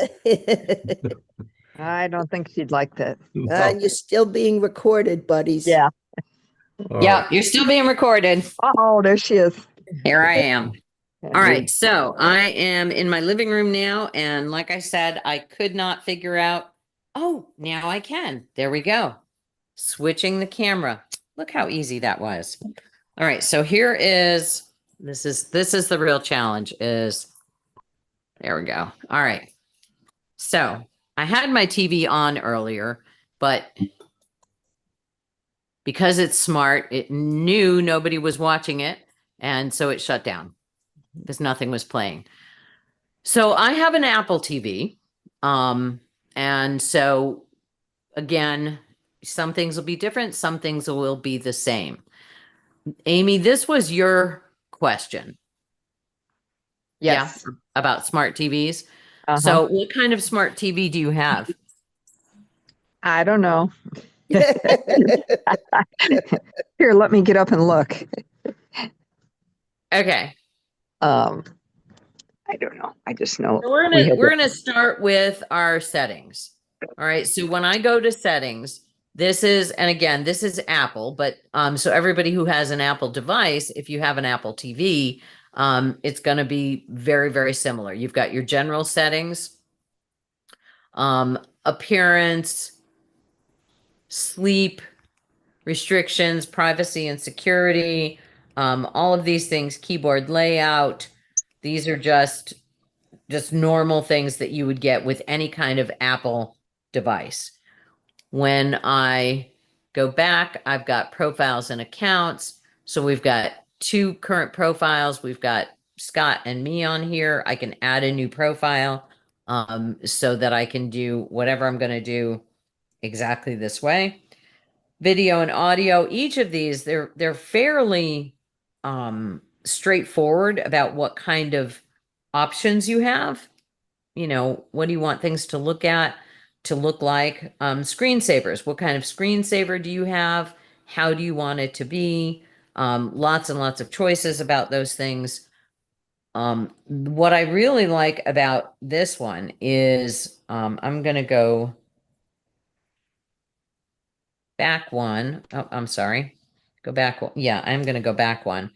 I don't think she'd like that. And you're still being recorded, buddies. Yeah. Yeah, you're still being recorded. Oh, there she is. Here I am. All right. So I am in my living room now. And like I said, I could not figure out. Oh, now I can. There we go. Switching the camera. Look how easy that was. All right. So here is, this is the real challenge is, there we go. All right. So I had my TV on earlier, but because it's smart, it knew nobody was watching it. And so it shut down because nothing was playing. So I have an Apple TV. And so again, some things will be different. Some things will be the same. Amy, this was your question. Yes. Yeah, about smart TVs. Uh-huh. So what kind of smart TV do you have? I don't know. Here, let me get up and look. Okay. I don't know. I just know. So we're gonna start with our settings. All right. So when I go to settings, this is, and again, this is Apple, but so everybody who has an Apple device, if you have an Apple TV, it's going to be very, very similar. You've got your general settings, appearance, sleep, restrictions, privacy and security, all of these things, keyboard layout. These are just normal things that you would get with any kind of Apple device. When I go back, I've got profiles and accounts. So we've got 2 current profiles. We've got Scott and me on here. I can add a new profile so that I can do whatever I'm going to do exactly this way. Video and audio, each of these, they're fairly straightforward about what kind of options you have. You know, what do you want things to look like? Screensavers, what kind of screensaver do you have? How do you want it to be? Lots and lots of choices about those things. What I really like about this one is I'm going to go back one. Oh, I'm sorry. Go back. Yeah, I'm going to go back one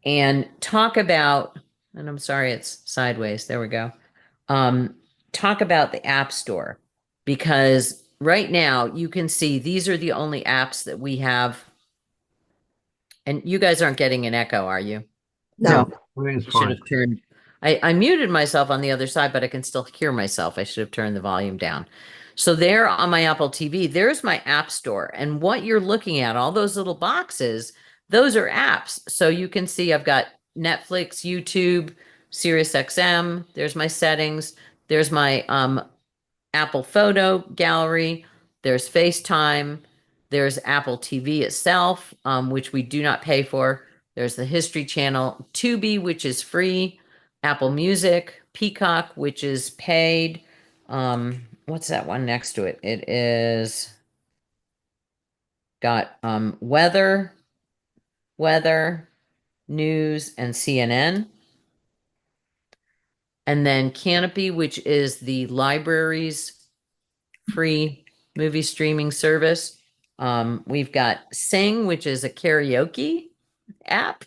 and talk about, and I'm sorry, it's sideways. There we go. Talk about the App Store, because right now you can see these are the only apps that we have. And you guys aren't getting an echo, are you? No. Everything's I should fine. have turned, I muted myself on the other side, but I can still hear myself. I should have turned the volume down. So there on my Apple TV, there's my App Store. And what you're looking at, all those little boxes, those are apps. So you can see I've got Netflix, YouTube, SiriusXM. There's my settings. There's my Apple Photo Gallery. There's FaceTime. There's Apple TV itself, which we do not pay for. There's the History Channel, Tubi, which is free, Apple Music, Peacock, which is paid. What's that one next to it? It is got weather, news, and CNN. And then Canopy, which is the library's free movie streaming service. We've got Sing, which is a karaoke app.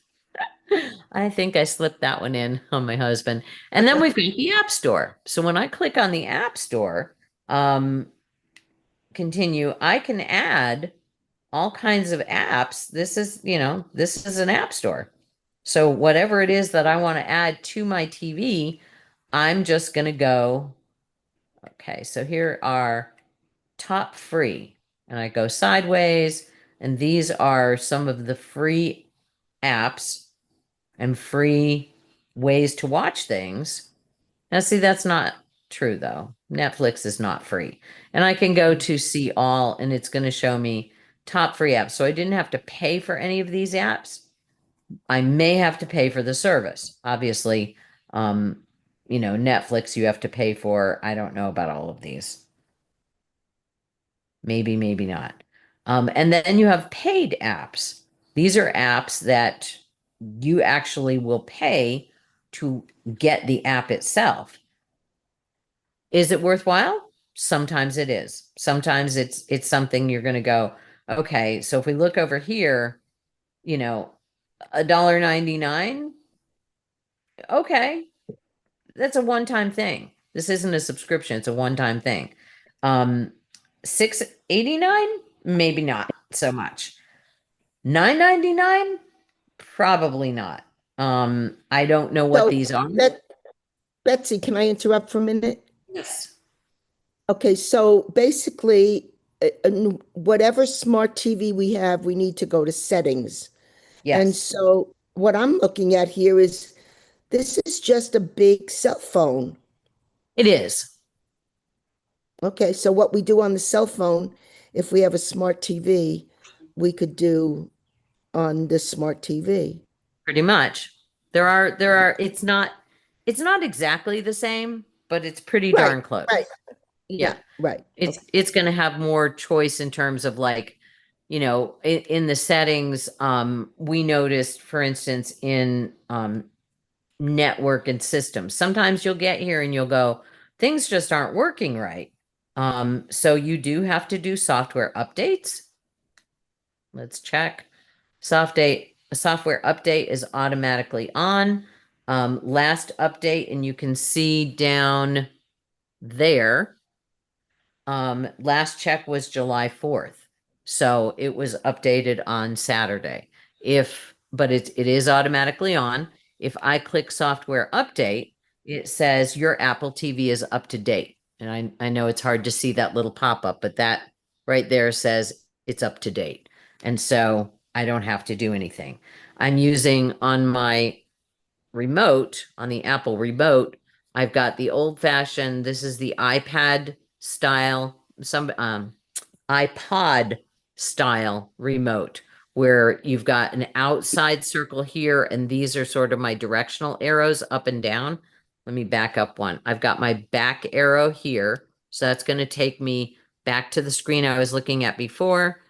I think I slipped that one in on my husband. And then we've got the App Store. So when I click on the App Store, continue, I can add all kinds of apps. This is, this is an App Store. So whatever it is that I want to add to my TV, I'm just going to go, okay, so here are top free, and I go sideways, and these are some of the free apps and free ways to watch things. Now, see, that's not true, though. Netflix is not free. And I can go to see all, and it's going to show me top free apps. So I didn't have to pay for any of these apps. I may have to pay for the service. Obviously, Netflix you have to pay for. I don't know about all of these. Maybe, maybe not. And then you have paid apps. These are apps that you actually will pay to get the app itself. Is it worthwhile? Sometimes it is. Sometimes it's something you're going to go, okay, so if we look over here, $1.99. Okay. That's a one-time thing. This isn't a subscription, it's a one-time thing. $6.89, maybe not so much. $9.99, probably not. I don't know what these are. Betsy, can I interrupt for a minute? Yes. Okay, so basically, whatever smart TV we have, we need to go to settings. Yes. And so what I'm looking at here is, this is just a big cell phone. It is. Okay, so what we do on the cell phone, if we have a smart TV, we could do on the smart TV. Pretty much. There are, it's not exactly the same, but it's pretty darn close. Right. Yeah. Right. It's going to have more choice in terms of in the settings. We noticed, for instance, in network and systems, sometimes you'll get here and you'll go, things just aren't working right. So you do have to do software updates. Let's check. Software update is automatically on. Last update, and you can see down there, last check was July 4th. So it was updated on Saturday. But it is automatically on. If I click software update, it says your Apple TV is up to date. And I know it's hard to see that little pop-up, but that right there says it's up to date. And so I don't have to do anything. I'm using on my remote, on the Apple remote, I've got the old fashioned, this is the iPad style, some iPod style remote where you've got an outside circle here, and these are sort of my directional arrows up and down. Let me back up one. I've got my back arrow here. So that's going to take me back to the screen I was looking at before,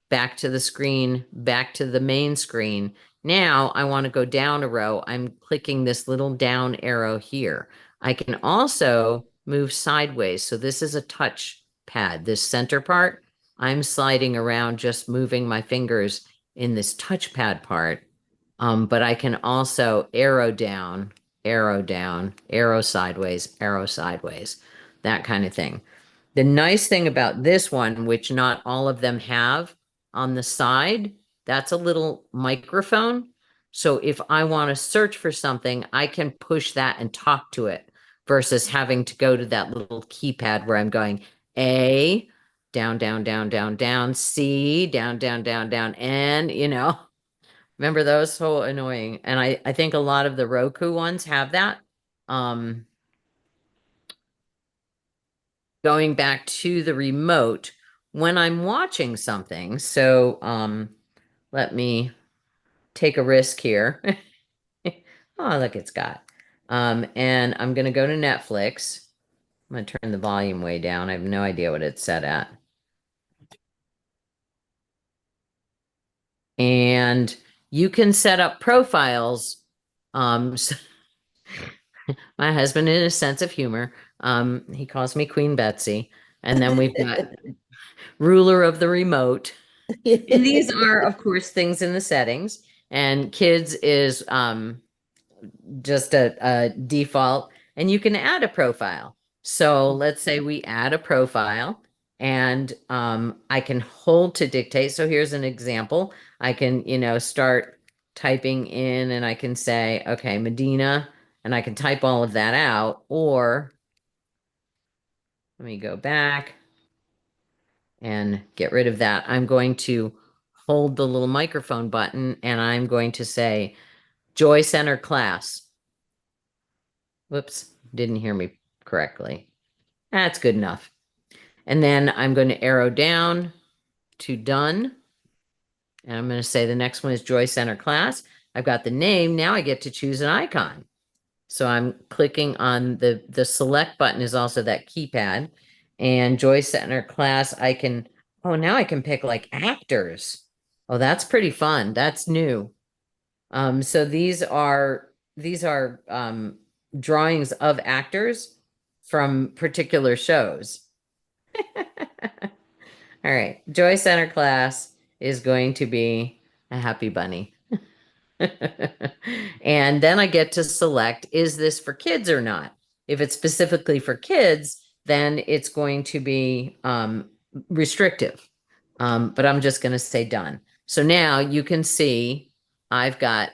back to the screen, back to the main screen. Now I want to go down a row. I'm clicking this little down arrow here. I can also move sideways. So this is a touch pad, this center part. I'm sliding around, just moving my fingers in this touchpad part. But I can also arrow down, arrow down, arrow sideways, that kind of thing. The nice thing about this one, which not all of them have on the side, that's a little microphone. So if I want to search for something, I can push that and talk to it versus having to go to that little keypad where I'm going A, down, down, down, down, down, C, down, down, down, down, N, you know. Remember those? So annoying. And I think a lot of the Roku ones have that. Going back to the remote, when I'm watching something, so let me take a risk here. Oh, look, it's got. And I'm going to go to Netflix. I'm going to turn the volume way down. I have no idea what it's set at. And you can set up profiles. So my husband, in his sense of humor, he calls me Queen Betsy. And then we've got ruler of the remote. And these are, of course, things in the settings. And kids is just a default. And you can add a profile. So let's say we add a profile. And I can hold to dictate. So here's an example. I can, start typing in and I can say, okay, Medina, and I can type all of that out. Or let me go back and get rid of that. I'm going to hold the little microphone button and I'm going to say, Joy Center class. Whoops, didn't hear me correctly. That's good enough. And then I'm going to arrow down to done. And I'm going to say the next one is Joy Center class. I've got the name. Now I get to choose an icon. So I'm clicking on the select button is also that keypad. And Joy Center class, I can, now I can pick like actors. Oh, that's pretty fun. That's new. So these are drawings of actors from particular shows. All right, Joy Center class is going to be a happy bunny. And then I get to select, is this for kids or not? If it's specifically for kids, then it's going to be restrictive. But I'm just going to say done. So now you can see I've got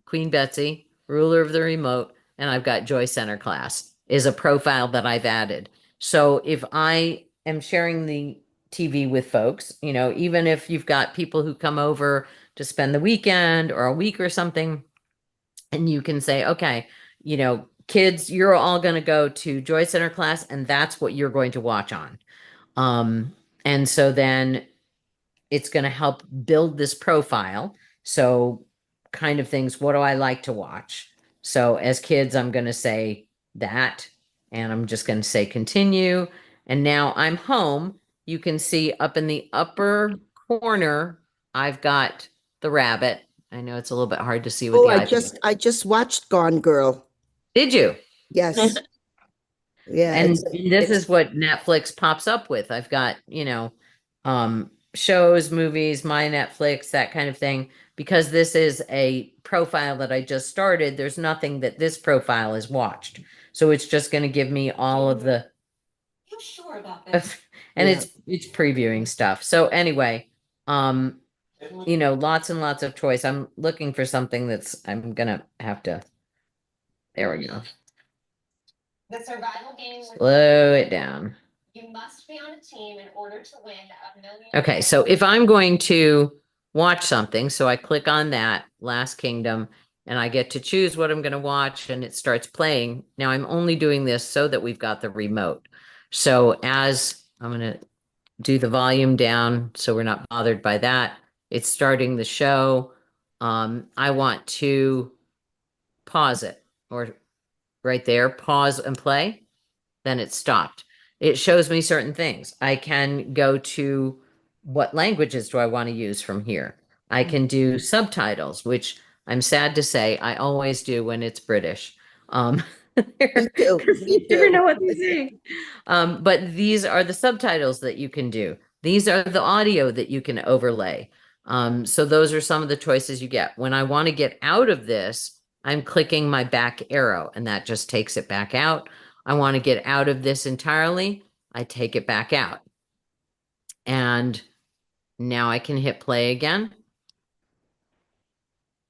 Queen Betsy, ruler of the remote, and I've got Joy Center class is a profile that I've added. So if I am sharing the TV with folks, even if you've got people who come over to spend the weekend or a week or something, and you can say, okay, kids, you're all going to go to Joy Center class, and that's what you're going to watch on. And so then it's going to help build this profile. So kind of things, what do I like to watch? So as kids, I'm going to say that, and I'm just going to say continue. And now I'm home. You can see up in the upper corner, I've got the rabbit. I know it's a little bit hard to see with the iPad. I just watched Gone Girl. Did you? Yes. Yeah. And this is what Netflix pops up with. I've got, shows, movies, my Netflix, that kind of thing. Because this is a profile that I just started, there's nothing that this profile is watched. So it's just going to give me all of the. You're sure about that? And it's previewing stuff. So anyway, lots and lots of choice. I'm looking for something I'm gonna have to. There we go. The survival game. Slow it down. You must be on a team in order to win $1 million. Okay, so if I'm going to watch something. So I click on that, Last Kingdom, and I get to choose what I'm going to watch, and it starts playing. Now I'm only doing this so that we've got the remote. So as I'm going to do the volume down so we're not bothered by that, it's starting the show. I want to pause it, or right there, pause and play. Then it stopped. It shows me certain things. I can go to what languages do I want to use from here. I can do subtitles, which I'm sad to say I always do when it's British. Me too. Me You never know too. what they're saying. But these are the subtitles that you can do. These are the audio that you can overlay. So those are some of the choices you get. When I want to get out of this, I'm clicking my back arrow, and that just takes it back out. I want to get out of this entirely. I take it back out. And now I can hit play again.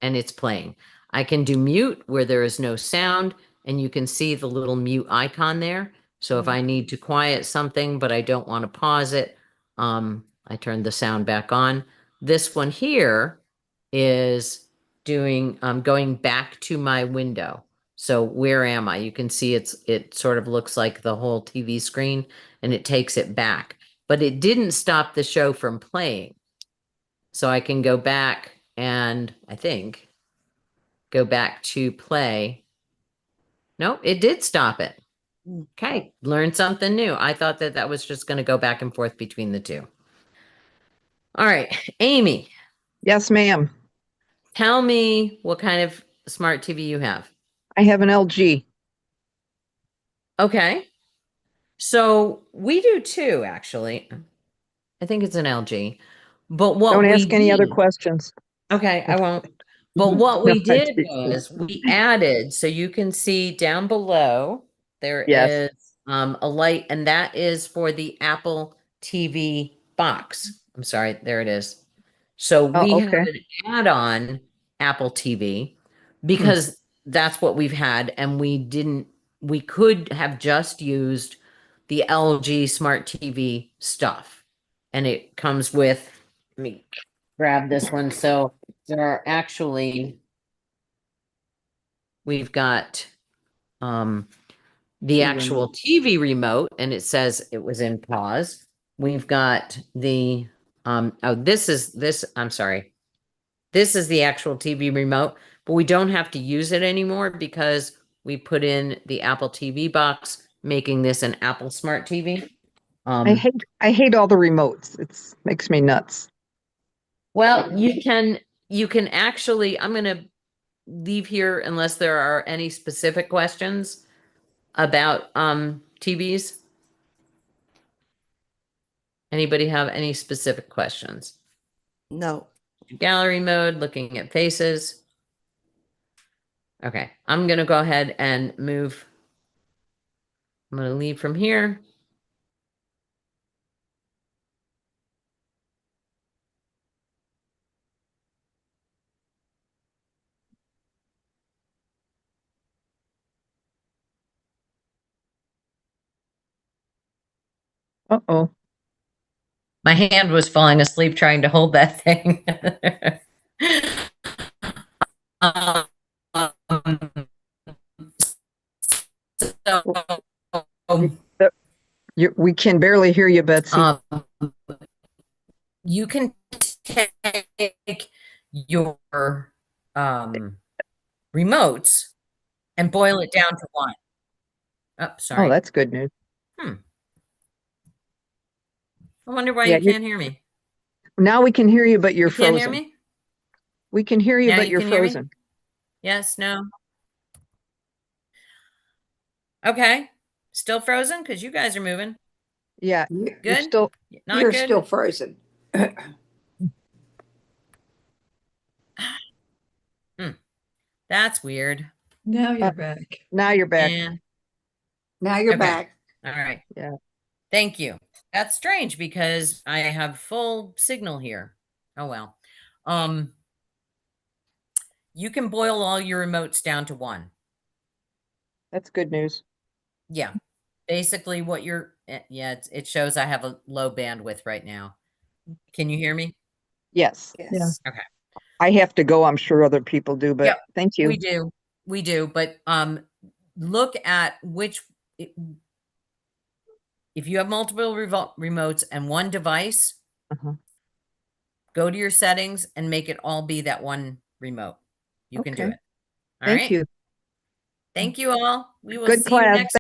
And it's playing. I can do mute where there is no sound, and you can see the little mute icon there. So if I need to quiet something, but I don't want to pause it, I turn the sound back on. This one here is doing, going back to my window. So where am I? You can see it sort of looks like the whole TV screen, and it takes it back. But it didn't stop the show from playing. So I can go back and I think go back to play. No, it did stop it. Okay, learn something new. I thought that that was just going to go back and forth between the two. All right, Amy, Yes, ma'am. tell me what kind of smart TV you have. I have an LG. Okay. So we do too, actually. I think it's an LG. But what Don't we ask any other did- questions. Okay, I won't. But what No, we I'm did teasing. was we added, so you can see down below, there Yes. is a light, and that is for the Apple TV box. I'm sorry, there it is. So Oh, we have okay. an add-on Apple TV because that's what we've had, and we could have just used the LG Smart TV stuff. And it comes with, let me grab this one. So there are actually, we've got the actual TV remote, and it says it was in pause. We've got the I'm sorry. This is the actual TV remote, but we don't have to use it anymore because we put in the Apple TV box, making this an Apple Smart TV. I hate all the remotes. It's makes me nuts. Well, you can actually, I'm going to leave here unless there are any specific questions about TVs. Anybody have any specific questions? No. Gallery mode, looking at faces. Okay, I'm going to go ahead and move. I'm going to leave from here. Uh-oh. My hand was falling asleep trying to hold that thing. We can barely hear you, Betsy. You can take your remotes and boil it down to one. Oh, sorry. Oh, that's good news. I wonder why Yeah, you can't hear me. Now we can hear you, but you're You can't frozen. hear me? We can hear you, Now but you you're can hear me? frozen. Yes, no. Okay. Still frozen? Because you guys are moving. Yeah. You- You're Good? still Not You're good? still frozen. That's weird. Now you're back. now you're back. Yeah. Now you're Okay. back. All right. Yeah. Thank you. That's strange because I have full signal here. Oh well. You can boil all your remotes down to one. That's good news. Yeah. Basically what you're yeah, it shows I have a low bandwidth right now. Can you hear me? Yes, Yes. I have to go. I'm sure other people do, but Yep, thank you. We do, but look at if you have multiple remotes and one device, Uh-huh. go to your settings and make it all be that one remote. You can do Okay. it. All Thank right. you. Thank you all. We will Good see you class. next